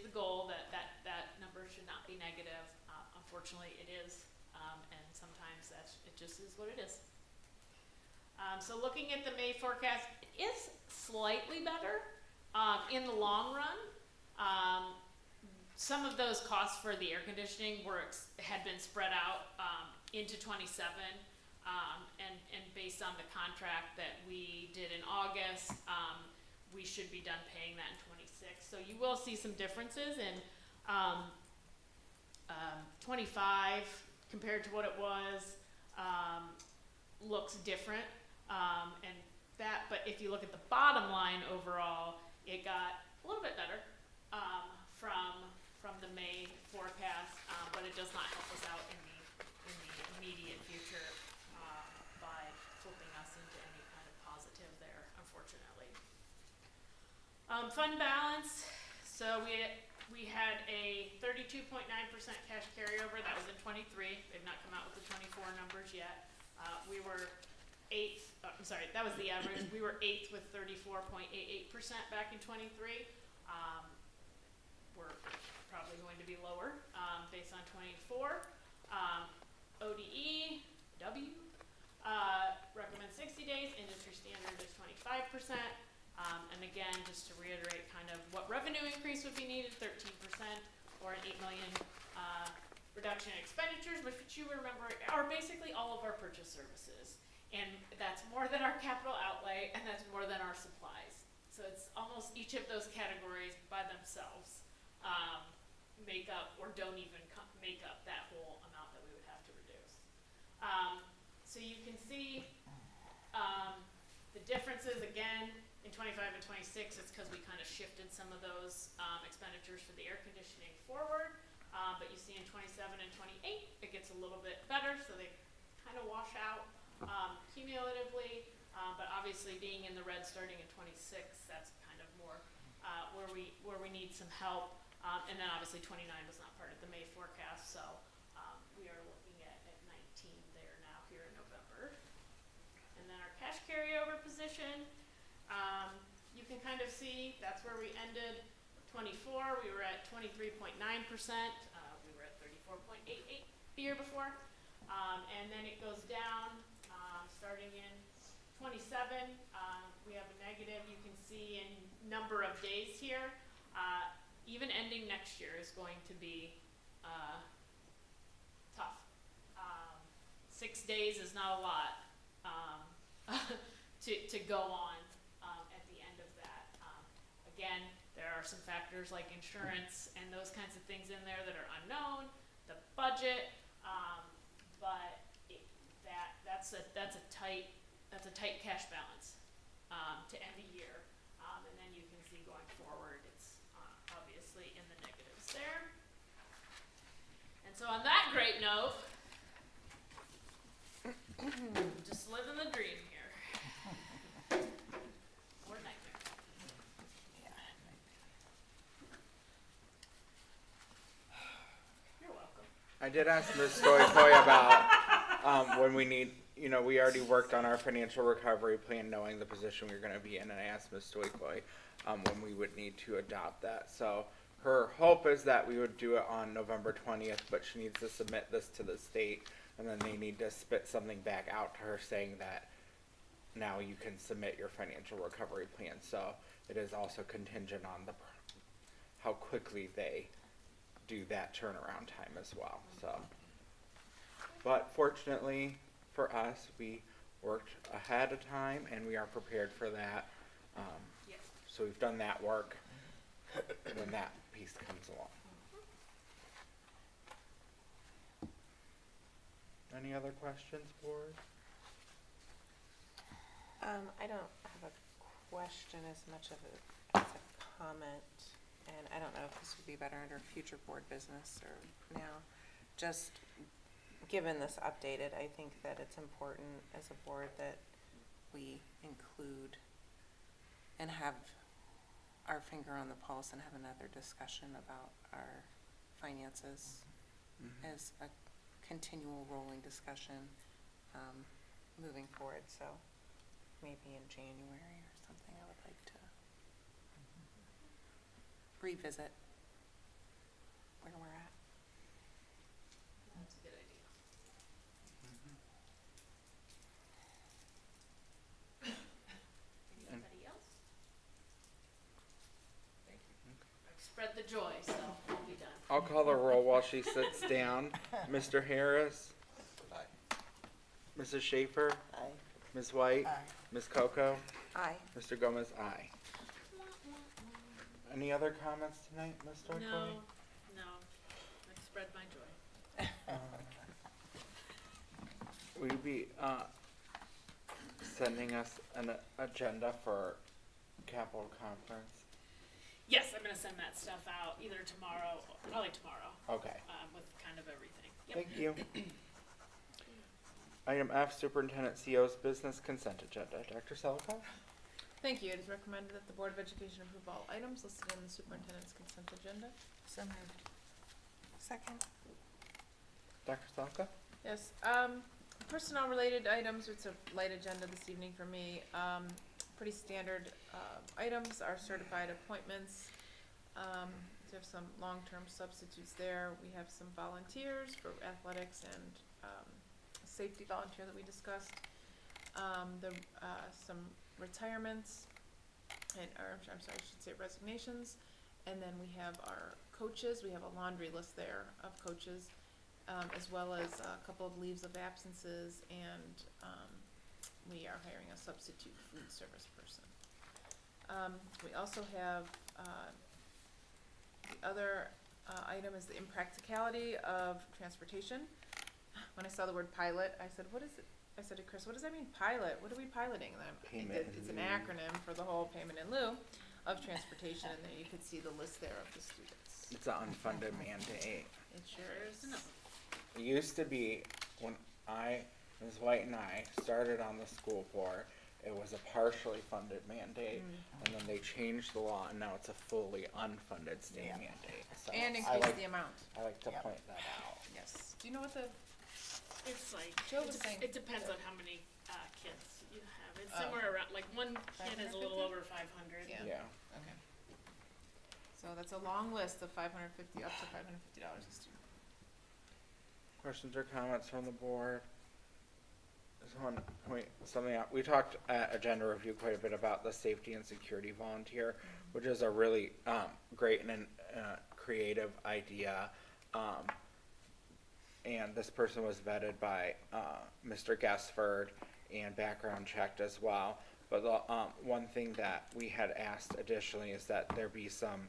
the goal that number should not be negative. Unfortunately, it is, and sometimes it just is what it is. So looking at the May forecast, it is slightly better in the long run. Some of those costs for the air conditioning had been spread out into 27, and based on the contract that we did in August, we should be done paying that in 26. So you will see some differences in 25 compared to what it was. Looks different, but if you look at the bottom line overall, it got a little bit better from the May forecast, but it does not help us out in the immediate future by flipping us into any kind of positive there, unfortunately. Fund balance. So we had a 32.9% cash carryover. That was in 23. They've not come out with the 24 numbers yet. We were 8th. That was the average. We were 8th with 34.88% back in 23. We're probably going to be lower based on 24. ODE, recommend 60 days. Industry standard is 25%. And again, just to reiterate kind of what revenue increase would be needed, 13%, or an $8 million reduction in expenditures, which you remember are basically all of our purchase services. And that's more than our capital outlay, and that's more than our supplies. So it's almost each of those categories by themselves make up or don't even make up that whole amount that we would have to reduce. So you can see the differences again in 25 and 26. It's because we kind of shifted some of those expenditures for the air conditioning forward. But you see in 27 and 28, it gets a little bit better, so they kind of wash out cumulatively. But obviously, being in the red starting in 26, that's kind of more where we need some help. And then obviously 29 was not part of the May forecast, so we are looking at 19 there now here in November. And then our cash carryover position, you can kind of see that's where we ended 24. We were at 23.9%. We were at 34.88. year before. And then it goes down, starting in 27, we have a negative, you can see in number of days here. Even ending next year is going to be tough. 6 days is not a lot to go on at the end of that. Again, there are some factors like insurance and those kinds of things in there that are unknown, the budget, but that's a tight cash balance to end the year, and then you can see going forward, it's obviously in the negatives there. And so on that great note, just living the dream here. Or nightmare. You're welcome. I did ask Ms. Stoykoy about when we need, we already worked on our financial recovery plan knowing the position we were going to be in, and I asked Ms. Stoykoy when we would need to adopt that. So her hope is that we would do it on November 20th, but she needs to submit this to the state, and then they need to spit something back out to her saying that now you can submit your financial recovery plan. So it is also contingent on how quickly they do that turnaround time as well. So, but fortunately for us, we worked ahead of time and we are prepared for that. Yes. So we've done that work when that piece comes along. Any other questions, board? I don't have a question as much as a comment, and I don't know if this would be better under future board business or now. Just given this updated, I think that it's important as a board that we include and have our finger on the pulse and have another discussion about our finances as a continual rolling discussion moving forward. So maybe in January or something, I would like to revisit where we're at. That's a good idea. Anybody else? Thank you. Spread the joy, so we'll be done. I'll call the roll while she sits down. Mr. Harris? Aye. Mrs. Schaefer? Aye. Ms. White? Aye. Ms. Coco? Aye. Mr. Gomez? Aye. Any other comments tonight, Ms. Stoykoy? No, I've spread my joy. Will you be sending us an agenda for Capital Conference? Yes, I'm gonna send that stuff out either tomorrow, probably tomorrow, Okay, with kind of everything. Yep. thank you. Item F, Superintendent CO's Business Consent Agenda. Dr. Selikoff? Thank you. It is recommended that the Board of Education approve all items listed in the superintendent's consent agenda. So moved. Second. Dr. Selikoff? Yes, personnel related items, it's a light agenda this evening for me. Pretty standard, items are certified appointments. We have some long-term substitutes there. We have some volunteers for athletics and, safety volunteer that we discussed. Some retirements I'm sorry, I should say resignations. And then we have our coaches. We have a laundry list there of coaches. As well as a couple of leaves of absences, and we are hiring a substitute food service person. We also have the other item is the impracticality of transportation. When I saw the word pilot, I said, what is it? I said to Chris, what does that mean, pilot? What are we piloting? And it's an acronym for the whole payment in lieu of transportation, and there you could see the list there of the students. It's an unfunded mandate. It sure is. It used to be when Ms. White and I started on the school board, it was a partially funded mandate, and then they changed the law, and now it's a fully unfunded state mandate. So And I increase like, the amount. I like to Yep. point that out. Yes. Do you know what the, It's like, Joe was saying- it depends on how many, kids you have. It's Oh. somewhere around, like, one kid is a little 550? over 500. Yeah. Yeah. okay. So that's a long list of $550, up to $550 a student. Questions or comments from the board? Just want to point something out. We talked at agenda review quite a bit about the safety and security volunteer, which is a really great and creative idea. And this person was vetted by Mr. Guessford and background checked as well. But the one thing that we had asked additionally is that there be some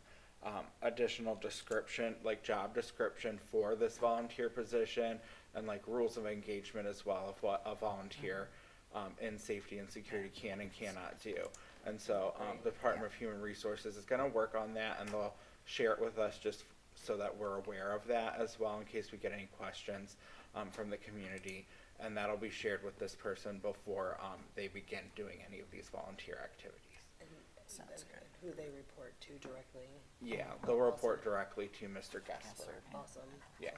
additional description, like job description for this volunteer position, and like rules of engagement as well of what a volunteer in safety and security can and cannot do. And so the Department of Human Resources is going to work on that, and they'll share it with us just so that we're aware of that as well in case we get any questions from the community. And that'll be shared with this person before they begin doing any of these volunteer activities. Sounds good. Who they report to directly. Yeah, they'll report directly to Mr. Gessler. Awesome. Yeah.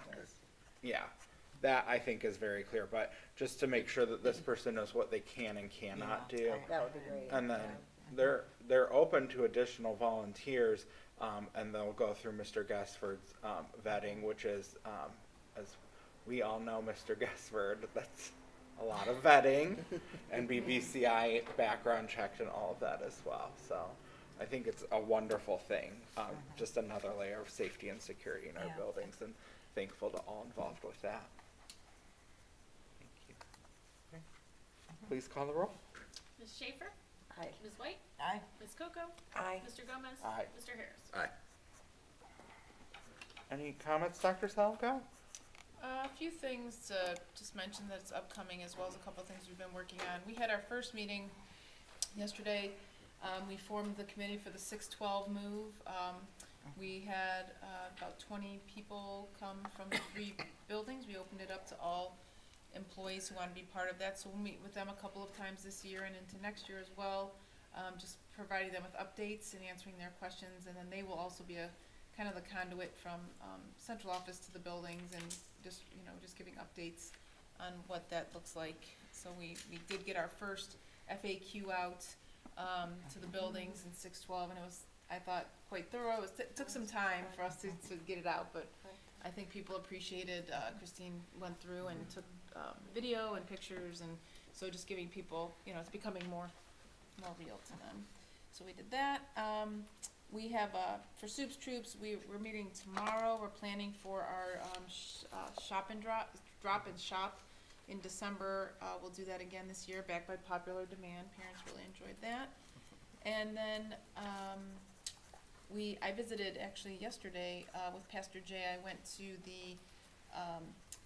Yeah, that I think is very clear, but just to make sure that this person knows what they can and cannot do. That would be great. And then they're open to additional volunteers, and they'll go through Mr. Gessford's vetting, which is, as we all know, Mr. Gessford, that's a lot of vetting, and BBCI background checked and all of that as well. So I think it's a wonderful thing, just another layer of safety and security in our buildings, and thankful to all involved with that. Thank you. Okay. Please call the roll. Ms. Schaefer? Aye. Ms. White? Aye. Ms. Coco? Aye. Mr. Gomez? Aye. Mr. Harris? Aye. Any comments, Dr. Salgo? A few things to just mention that's upcoming, as well as a couple of things we've been working on. We had our first meeting yesterday. We formed the committee for the 612 move. We had about 20 people come from the 3 buildings. We opened it up to all employees who want to be part of that. So we'll meet with them a couple of times this year and into next year as well, just providing them with updates and answering their questions. And then they will also be a kind of the conduit from central office to the buildings, and just giving updates on what that looks like. So we did get our first FAQ out to the buildings in 612, and it was, I thought, quite thorough. It took some time for us to get it out, but I think people appreciated. Christine went through and took video and pictures, and so just giving people, it's becoming more real to them. So we did that. We have, for Soups Troops, we're meeting tomorrow. We're planning for our shop and drop and shop in December. We'll do that again this year, backed by popular demand. Parents really enjoyed that. And then I visited actually yesterday with Pastor Jay. I went to the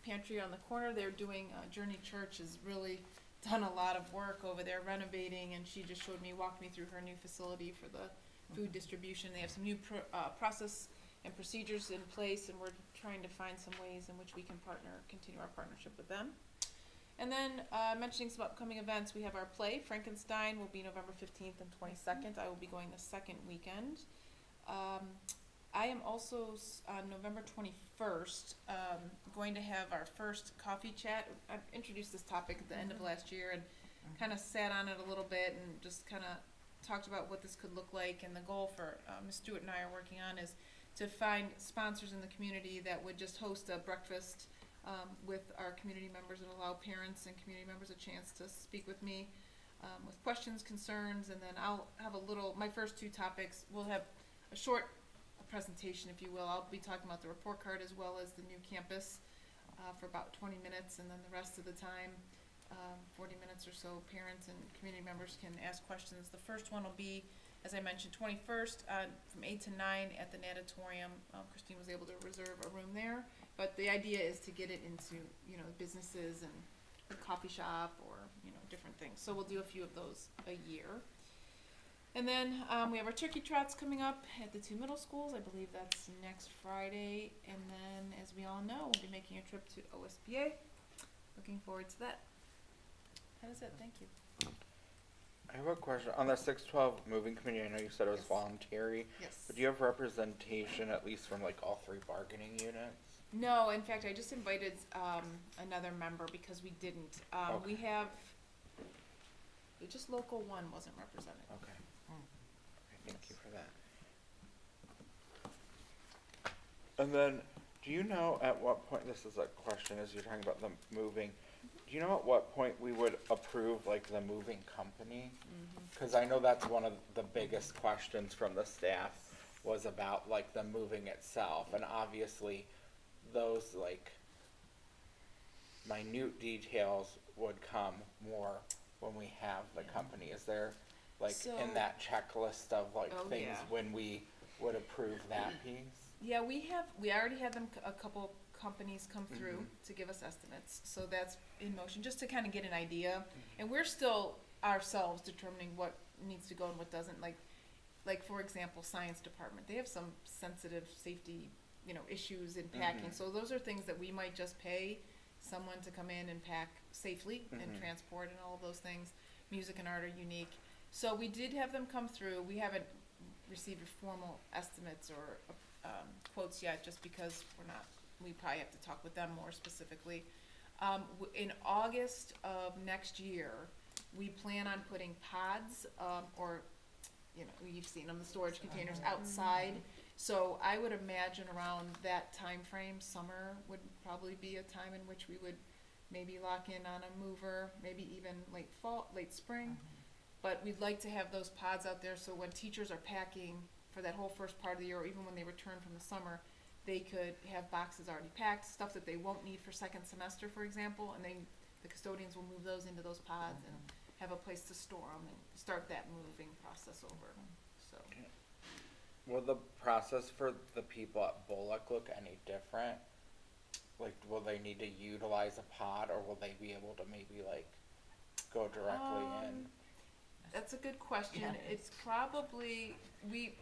pantry on the corner. They're doing, Journey Church has really done a lot of work over there renovating, and she just walked me through her new facility for the food distribution. They have some new process and procedures in place, and we're trying to find some ways in which we can continue our partnership with them. And then mentioning some upcoming events, we have our play, Frankenstein, will be November 15th and 22nd. I will be going the second weekend. I am also on November 21st going to have our first coffee chat. I introduced this topic at the end of last year and kind of sat on it a little bit and just kind of talked about what this could look like. And the goal for Ms. Stewart and I are working on is to find sponsors in the community that would just host a breakfast with our community members and allow parents and community members a chance to speak with me with questions, concerns, and then I'll have my first 2 topics. We'll have a short presentation, if you will. I'll be talking about the report card as well as the new campus for about 20 minutes, and then the rest of the time, 40 minutes or so, parents and community members can ask questions. The first one will be, as I mentioned, 21st from 8 to 9 at the Natatorium. Christine was able to reserve a room there, but the idea is to get it into businesses and a coffee shop or different things. So we'll do a few of those a year. And then we have our turkey trots coming up at the 2 middle schools. I believe that's next Friday. And then, as we all know, we'll be making a trip to OSBA. Looking forward to that. That is it. Thank you. I have a question on the 612 moving committee. I know you said it was voluntary, Yes. but do you have representation at least from like all 3 bargaining units? No, in fact, I just invited another member because we didn't. Okay. We have just local 1 wasn't represented. Okay. Thank you for that. And then Do you know at what point, this is a question as you're talking about them moving, do you know at what point we would approve like the moving company? Cause I know that's one of the biggest questions from the staff was about like the moving itself, and obviously those like minute details would come more when we have the company. Is there like So- in that checklist of like Oh, things yeah. when we would approve that piece? Yeah, we already had them, a couple companies come through to give us estimates, so that's in motion, just to kind of get an idea. And we're still ourselves determining what needs to go and what doesn't, like for example, science department, they have some sensitive safety, issues in packing, so those are things that we might just pay someone to come in and pack safely and transport and all of those things. Music and art are unique, so we did have them come through. We haven't received formal estimates or quotes yet, just because we probably have to talk with them more specifically. In August of next year, we plan on putting pods, or, you've seen them, the storage containers outside. So I would imagine around that time frame, summer would probably be a time in which we would maybe lock in on a mover, maybe even late spring. But we'd like to have those pods out there, so when teachers are packing for that whole first part of the year, or even when they return from the summer, they could have boxes already packed, stuff that they won't need for second semester, for example, and the custodians will move those into those pods and have a place to store them and start that moving process over, so. Will the process for the people at Bullock look any different? Like, will they need to utilize a pod, or will they be able to maybe like go directly in? That's a good question. Yeah. It's probably, we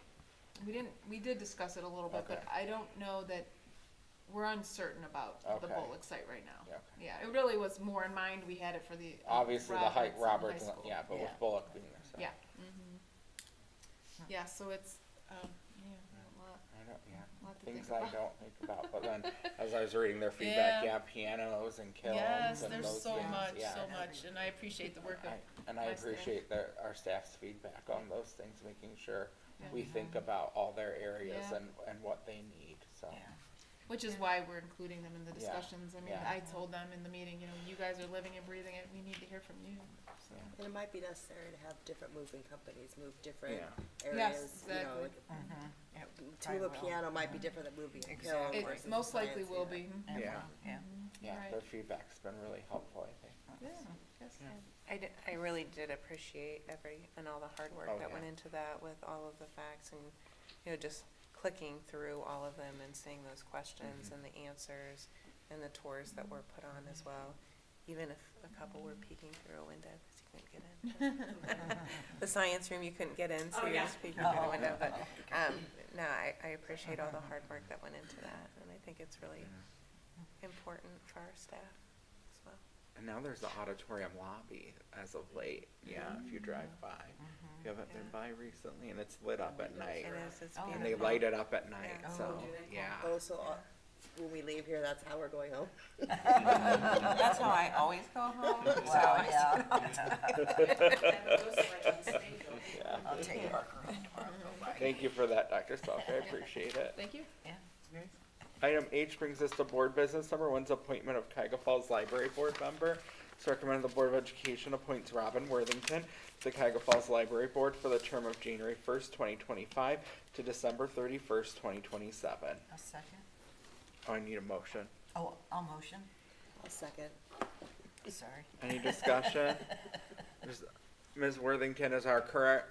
did discuss it a little bit, but Okay. I don't know that, we're uncertain about the Okay. Bullock site right now. Yeah, okay. Yeah, it really was more in mind, we had it for the. Obviously the Roberts Roberts, High School. yeah, but with Yeah. Bullock being there, so. Yeah, yeah, so it's, I don't, yeah, a lot to things think I about. don't think about, but then as I was reading their feedback, Yeah. yeah, pianos and kilns Yes, and there's those so things, much, yeah. and I appreciate the work of, And I my staff. appreciate our staff's feedback on those things, making sure Yeah. we think about all their areas Yeah. and what they need, so. which is why we're including them in the Yeah. discussions. I mean, Yeah. I told them in the meeting, you guys are living and breathing it, we need to hear from you, so. And it might be necessary to have different moving companies move different Yeah. areas, exactly. To move a piano might be different than moving a pill It versus most likely science, will yeah. be. Yeah, yeah, Right. their feedback's been really helpful, I think. Yeah, yes. Yeah. I really did appreciate and all the hard work Oh, that yeah. went into that with all of the facts and, just clicking through all of them and seeing those questions and the answers and the tours that were put on as well. Even if a couple were peeking through a window because you couldn't get in. The science room you couldn't get in, so you're just peeking through the window. But no, I appreciate all the hard work that went into that, and I think it's really important for our staff as well. And now there's the auditorium lobby as of late, yeah, if you drive by. If you haven't been Yeah. by recently, and it's lit up at night. It is, it's And they beautiful. light it up at night, Yeah. so, yeah. Oh, so when we leave here, that's how we're going home? That's how I always go home. Well, yeah. Yeah. I'll take your marker home tomorrow. Thank you for that, Dr. Selk, I appreciate it. Thank you. Item H brings us to board business. Number 1's appointment of Cuyahoga Falls Library Board member. It's recommended the Board of Education appoints Robin Worthington to the Cuyahoga Falls Library Board for the term of January 1st, 2025 to December 31st, 2027. A second? Oh, I need a motion. Oh, I'll motion. A second. Sorry. Any discussion? Ms. Worthington is our current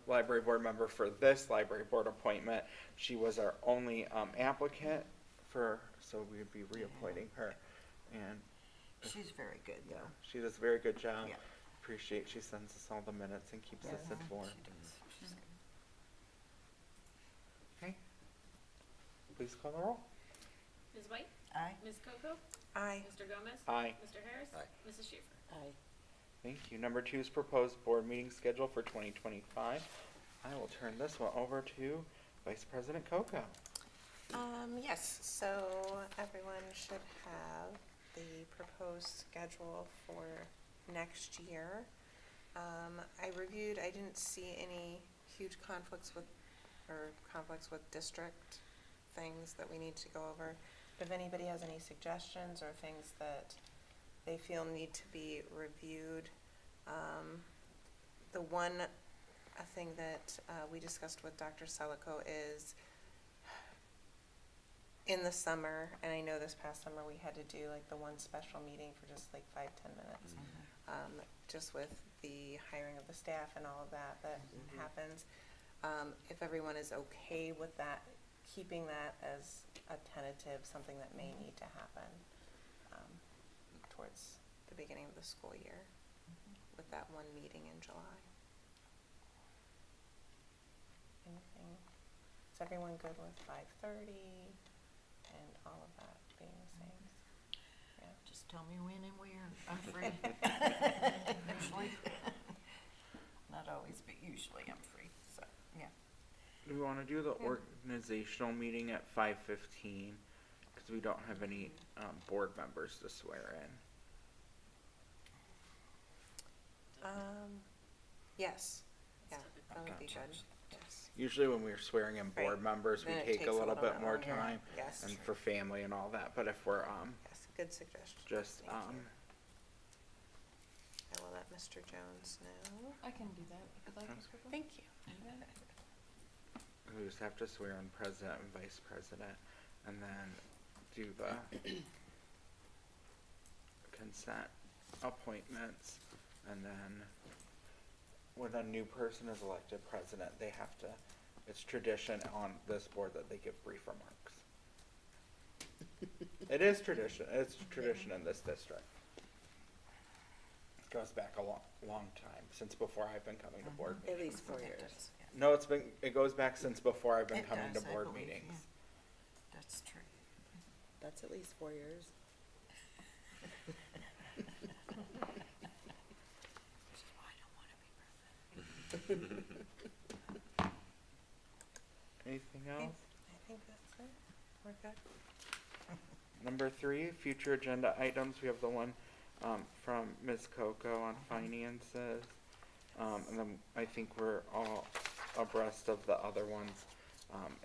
library board member for this library board appointment. She was our only applicant so we would be reappointing her. And She's very good, yeah, though. she does a very good job. Yeah. Appreciate she sends us all the minutes and keeps us informed. She does. She's good. Okay. Please call the roll. Ms. White? Aye. Ms. Coco? Aye. Mr. Gomez? Aye. Mr. Harris? Aye. Mrs. Schaefer? Aye. Thank you. Number 2 is proposed board meeting schedule for 2025. I will turn this one over to Vice President Coco. Yes, so everyone should have the proposed schedule for next year. I reviewed, I didn't see any huge conflicts with district things that we need to go over. But if anybody has any suggestions or things that they feel need to be reviewed, the one thing that we discussed with Dr. Selico is in the summer, and I know this past summer we had to do like the one special meeting for just like 5-10 minutes, just with the hiring of the staff and all of that happens. If everyone is okay with that, keeping that as a tentative, something that may need to happen towards the beginning of the school year with that one meeting in July. Anything? Is everyone good with 5:30 and all of that being the same? Yeah. Just tell me when and where. I'm free. Usually. Not always, but usually I'm free, so, yeah. Do we wanna do the organizational meeting at 5:15? Cause we don't have any, board members to swear in. Yes. Yeah, that would be Gotcha. good. Yes. Usually when we're swearing in board Right. members, we Then it take takes a little bit more longer. time Yes. and for family and all that, but if we're, Yes, good suggestion. just, Thank you. I will let Mr. Jones know. I can do that if you'd like, Ms. Whipple. Thank you. we just have to swear in president and vice president, and then do the consent appointments, and then when a new person is elected president, they have to, it's tradition on this board that they give brief remarks. It is tradition, it's tradition in this district. It goes back a long time, since before I've been coming to board At meetings. least 4 years. No, it goes back since before I've been It coming to does, I board believe, meetings. yeah. That's true. That's at least 4 years. Which is why I don't wanna be president. Anything Okay, else? I think that's it. We're good. Number 3, future agenda items. We have the one from Ms. Coco on finances. And then I think we're all abreast of the other ones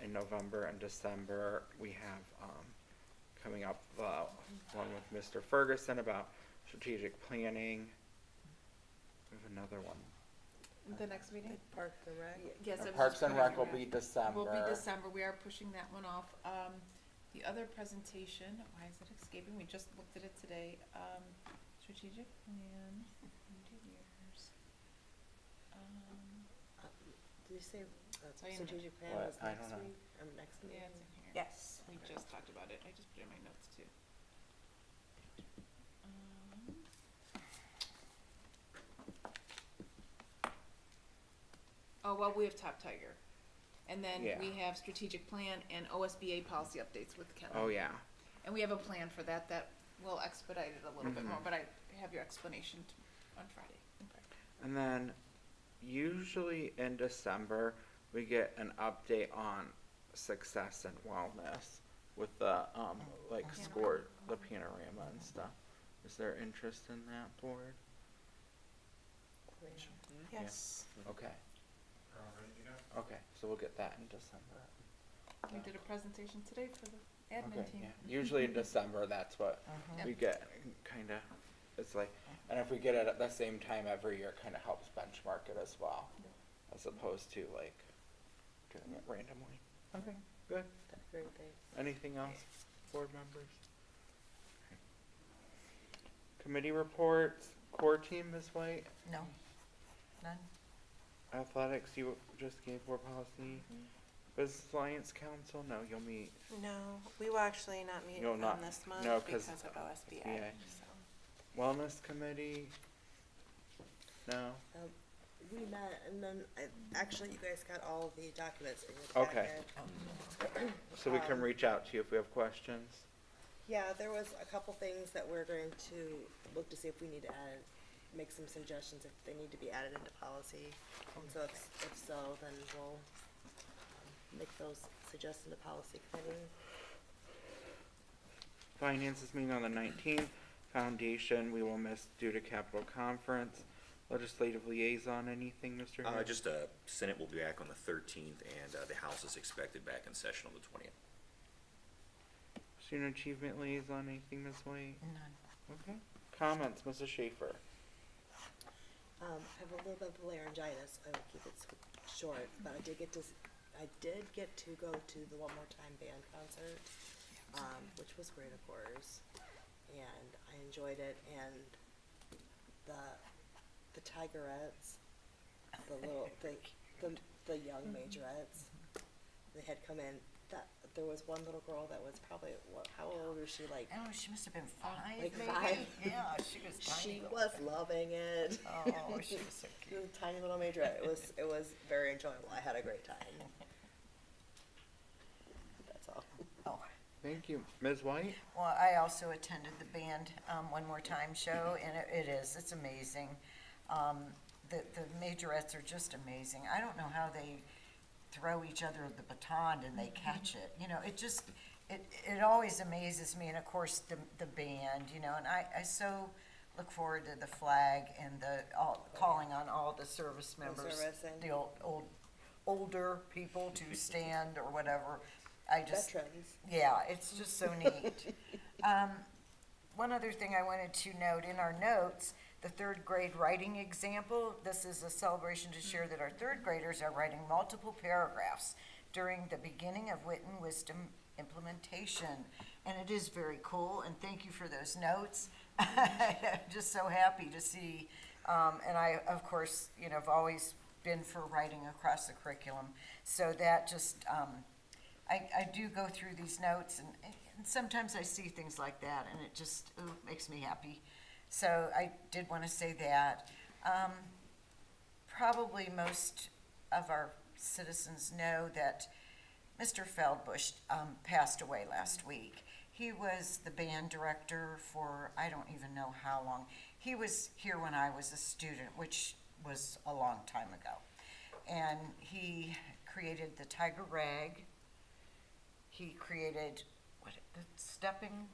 in November and December. We have coming up one with Mr. Ferguson about strategic planning. We have another one. The next meeting? Park and Rec. Yes, I was Parks just and putting Rec it will around. be December. Will be December, we are pushing that one off. The other presentation, why is it escaping? We just looked at it today. Strategic plan, into years. Did you say Tell you in a minute. strategic plan What? was I next don't know. week? Next meeting? Yeah, it's in here. Yes. We just talked about it. I just put it in my notes too. Oh, well, we have Top Tiger. And then Yeah. we have strategic plan and OSBA policy updates with Ken. Oh, yeah. And we have a plan for that will expedite it a little bit more, Mhm. but I have your explanation on Friday. And then usually in December, we get an update on success and wellness with the like Panorama. score, the panorama and stuff. Is there interest in that board? Yes. Okay. Okay, so we'll get that in December. We did a presentation today for the admin Okay, team. yeah. Usually in December, that's what we get, kinda, it's like, and if we get it at the same time every year, it kinda helps benchmark it as well, as opposed to like doing it randomly. Okay, good. That's great, thanks. Anything else, board members? Committee reports, core team, Ms. White, No, none. athletics, you just gave board policy, Business Alliance Council, no, you'll meet, No, we will actually not meet You'll not- on this month no, 'cause because of OSBA. OSBA. So. wellness committee, no, We met, and then, actually, you guys got all the documents in your Okay. packet. so we can reach out to you if we have questions. Yeah, there was a couple things that we're going to look to see if we need to add, make some suggestions if they need to be added into policy. And so if so, then we'll make those suggestions to policy committee. Finances meeting on the 19th, foundation, we will miss due to capital conference, legislative liaison, anything, Mr. Harris? Just, Senate will be back on the 13th, and the House is expected back in session on the 20th. Student Achievement Liaison, anything, Ms. White? None. Okay. Comments, Mrs. Schaefer? I have a little bit of laryngitis. I will keep it short, but I did get to go to the One More Time band concert, which was great, of course, and I enjoyed it. And the Tigerettes, the young majorettes, they had come in. There was one little girl that was probably how old was she? Like Oh, she must have been 5, Like maybe? 5. Yeah, she was tiny. she was loving it. Oh, she was so She cute. was a tiny little majorette. It was very enjoyable. I had a great time. That's all. Oh. Thank you. Ms. White? Well, I also attended the band One More Time show, and it's amazing. The majorettes are just amazing. I don't know how they throw each other the baton and they catch it. You know, it always amazes me. And of course, the band. You know, and I so look forward to the flag and calling on all the service members, servicing. the older people to stand or whatever. Veterans. Yeah, it's just so neat. One other thing I wanted to note, in our notes, the third grade writing example, this is a celebration to share that our third graders are writing multiple paragraphs during the beginning of Wit and Wisdom implementation. And it is very cool, and thank you for those notes. I'm just so happy to see, and I, of course, you know, have always been for writing across the curriculum. So that just, I do go through these notes, and sometimes I see things like that, and it just makes me happy. So I did want to say that. Probably most of our citizens know that Mr. Feldbush passed away last week. He was the band director for I don't even know how long. He was here when I was a student, which was a long time ago. And he created the Tiger Rag. He created the stepping,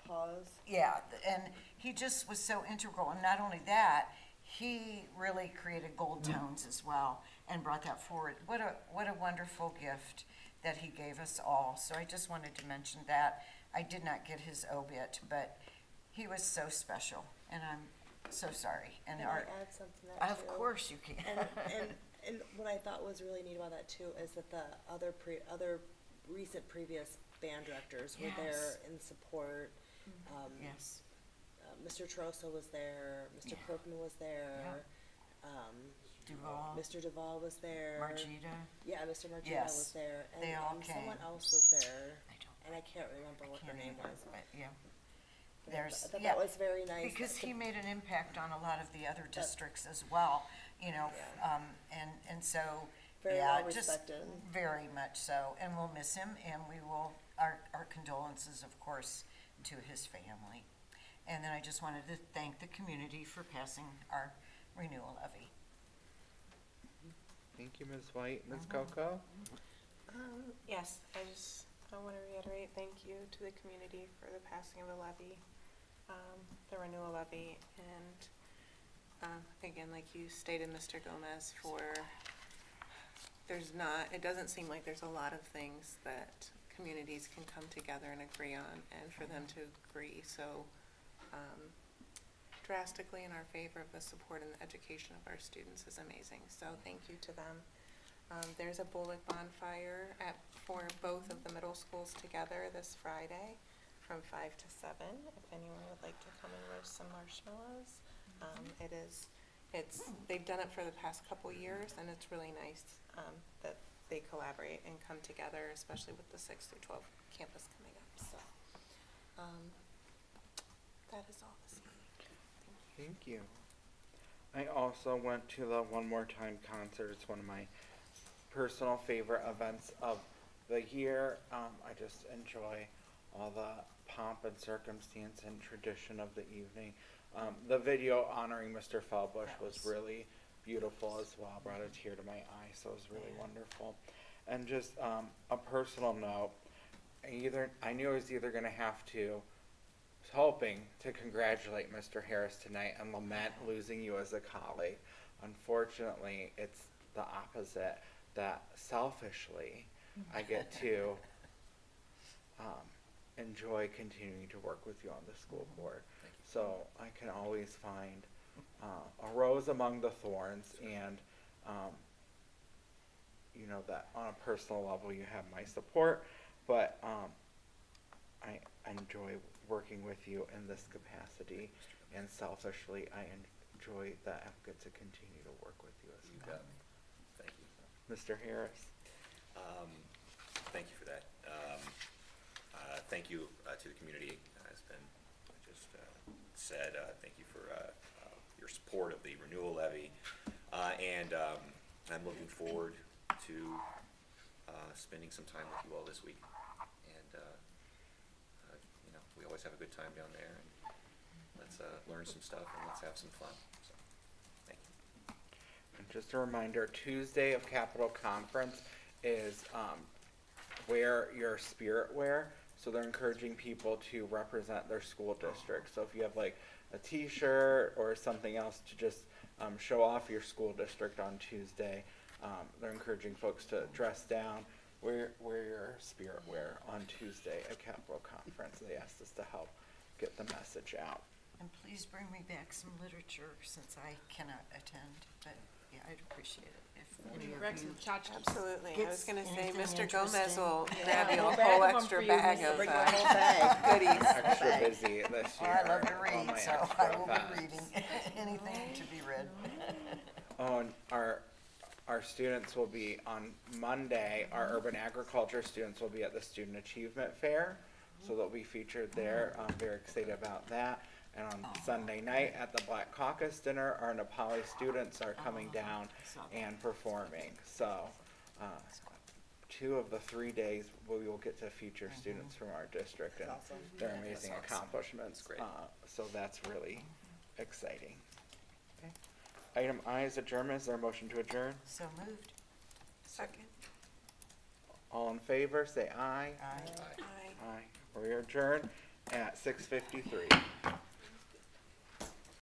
Pause. yeah, and he just was so integral. And not only that, he really created gold tones as well and brought that forward. What a wonderful gift that he gave us all. So I just wanted to mention that. I did not get his obit, but he was so special, and I'm so sorry. And Can I add something to that of too? course you can. And what I thought was really neat about that too is that the other recent previous band directors were there Yes. in support. Yes. Mr. Trosa was there. Mr. Yeah. Krugman was there. Duval, Mr. Duval was there. Margita, Yeah, Mr. Margita Yes. was there. And, They all and someone came. else was there. I don't, And I can't remember what her can't name either, was. but yeah. But There's, I thought yeah. that was very nice. Because that he made an impact on a lot of the other districts as well, you know, and so, Very yeah, well just respected. very much so. And we'll miss him, and we will, our condolences, of course, to his family. And then I just wanted to thank the community for passing our renewal levy. Thank you, Ms. White. Ms. Coco? Yes, I want to reiterate, thank you to the community for the passing of the levy, the renewal levy, and, again, like you stated, Mr. Gomez, it doesn't seem like there's a lot of things that communities can come together and agree on, and for them to agree so, drastically in our favor of the support and the education of our students is amazing, so thank you to them. There's a bullet bonfire for both of the middle schools together this Friday from 5 to 7, if anyone would like to come and roast some marshmallows. They've done it for the past couple years, and it's really nice that they collaborate and come together, especially with the 6 through 12 campus coming up, so. That is all this evening. Thank you. I also went to the One More Time concert. It's one of my personal favorite events of the year. I just enjoy all the pomp and circumstance and tradition of the evening. The video honoring Mr. Feldbush was really beautiful as well. Brought a tear to my eye, so it was really wonderful. And just a personal note, I knew I was either going to have to, hoping to congratulate Mr. Harris tonight and lament losing you as a colleague. Unfortunately, it's the opposite, that selfishly I get to enjoy continuing to work with you on the school board. Thank you. So I can always find a rose among the thorns, and you know that on a personal level you have my support, but I enjoy working with you in this capacity, and selfishly I enjoy that I'm good to continue to work with you as You well. got me. Thank you. Mr. Harris? Thank you for that. Thank you to the community. As been just said, thank you for your support of the renewal levy. And I'm looking forward to spending some time with you all this week. And, you know, we always have a good time down there. And let's learn some stuff and let's have some fun. So, thank you. And just a reminder, Tuesday of Capitol Conference is wear your spirit wear. So they're encouraging people to represent their school district. So if you have like a t-shirt or something else to just show off your school district on Tuesday, they're encouraging folks to dress down, wear your spirit wear on Tuesday at Capitol Conference. They asked us to help get the message out. And please bring me back some literature since I cannot attend, but yeah, I'd appreciate it if any of Rex you. and tchotchkes. Absolutely. I was Gets gonna say, anything Mr. Gomez interesting. will Yeah. grab you a Whole bag whole of 'em extra for you, bag Mr. of Bring my whole bag. goodies. Extra Right. busy this Well, year. I love to all read, my so extra I will events. be reading anything to be read. Oh, and our students will be on Monday, our urban agriculture students will be at the Student Achievement Fair. So they'll be featured there. I'm very excited about that. And on Sunday night at the Black Caucus dinner, our Nepali students are coming down and performing. So, 2 of the 3 days we will get to feature students from our district and That's awesome. their Yeah, amazing that's awesome. accomplishments. That's great. So that's really exciting. Okay. Item I is adjournment. Is there a motion to adjourn? So moved. Second. All in favor, say aye. Aye. Aye. Aye. Aye. We are adjourned at 6:53.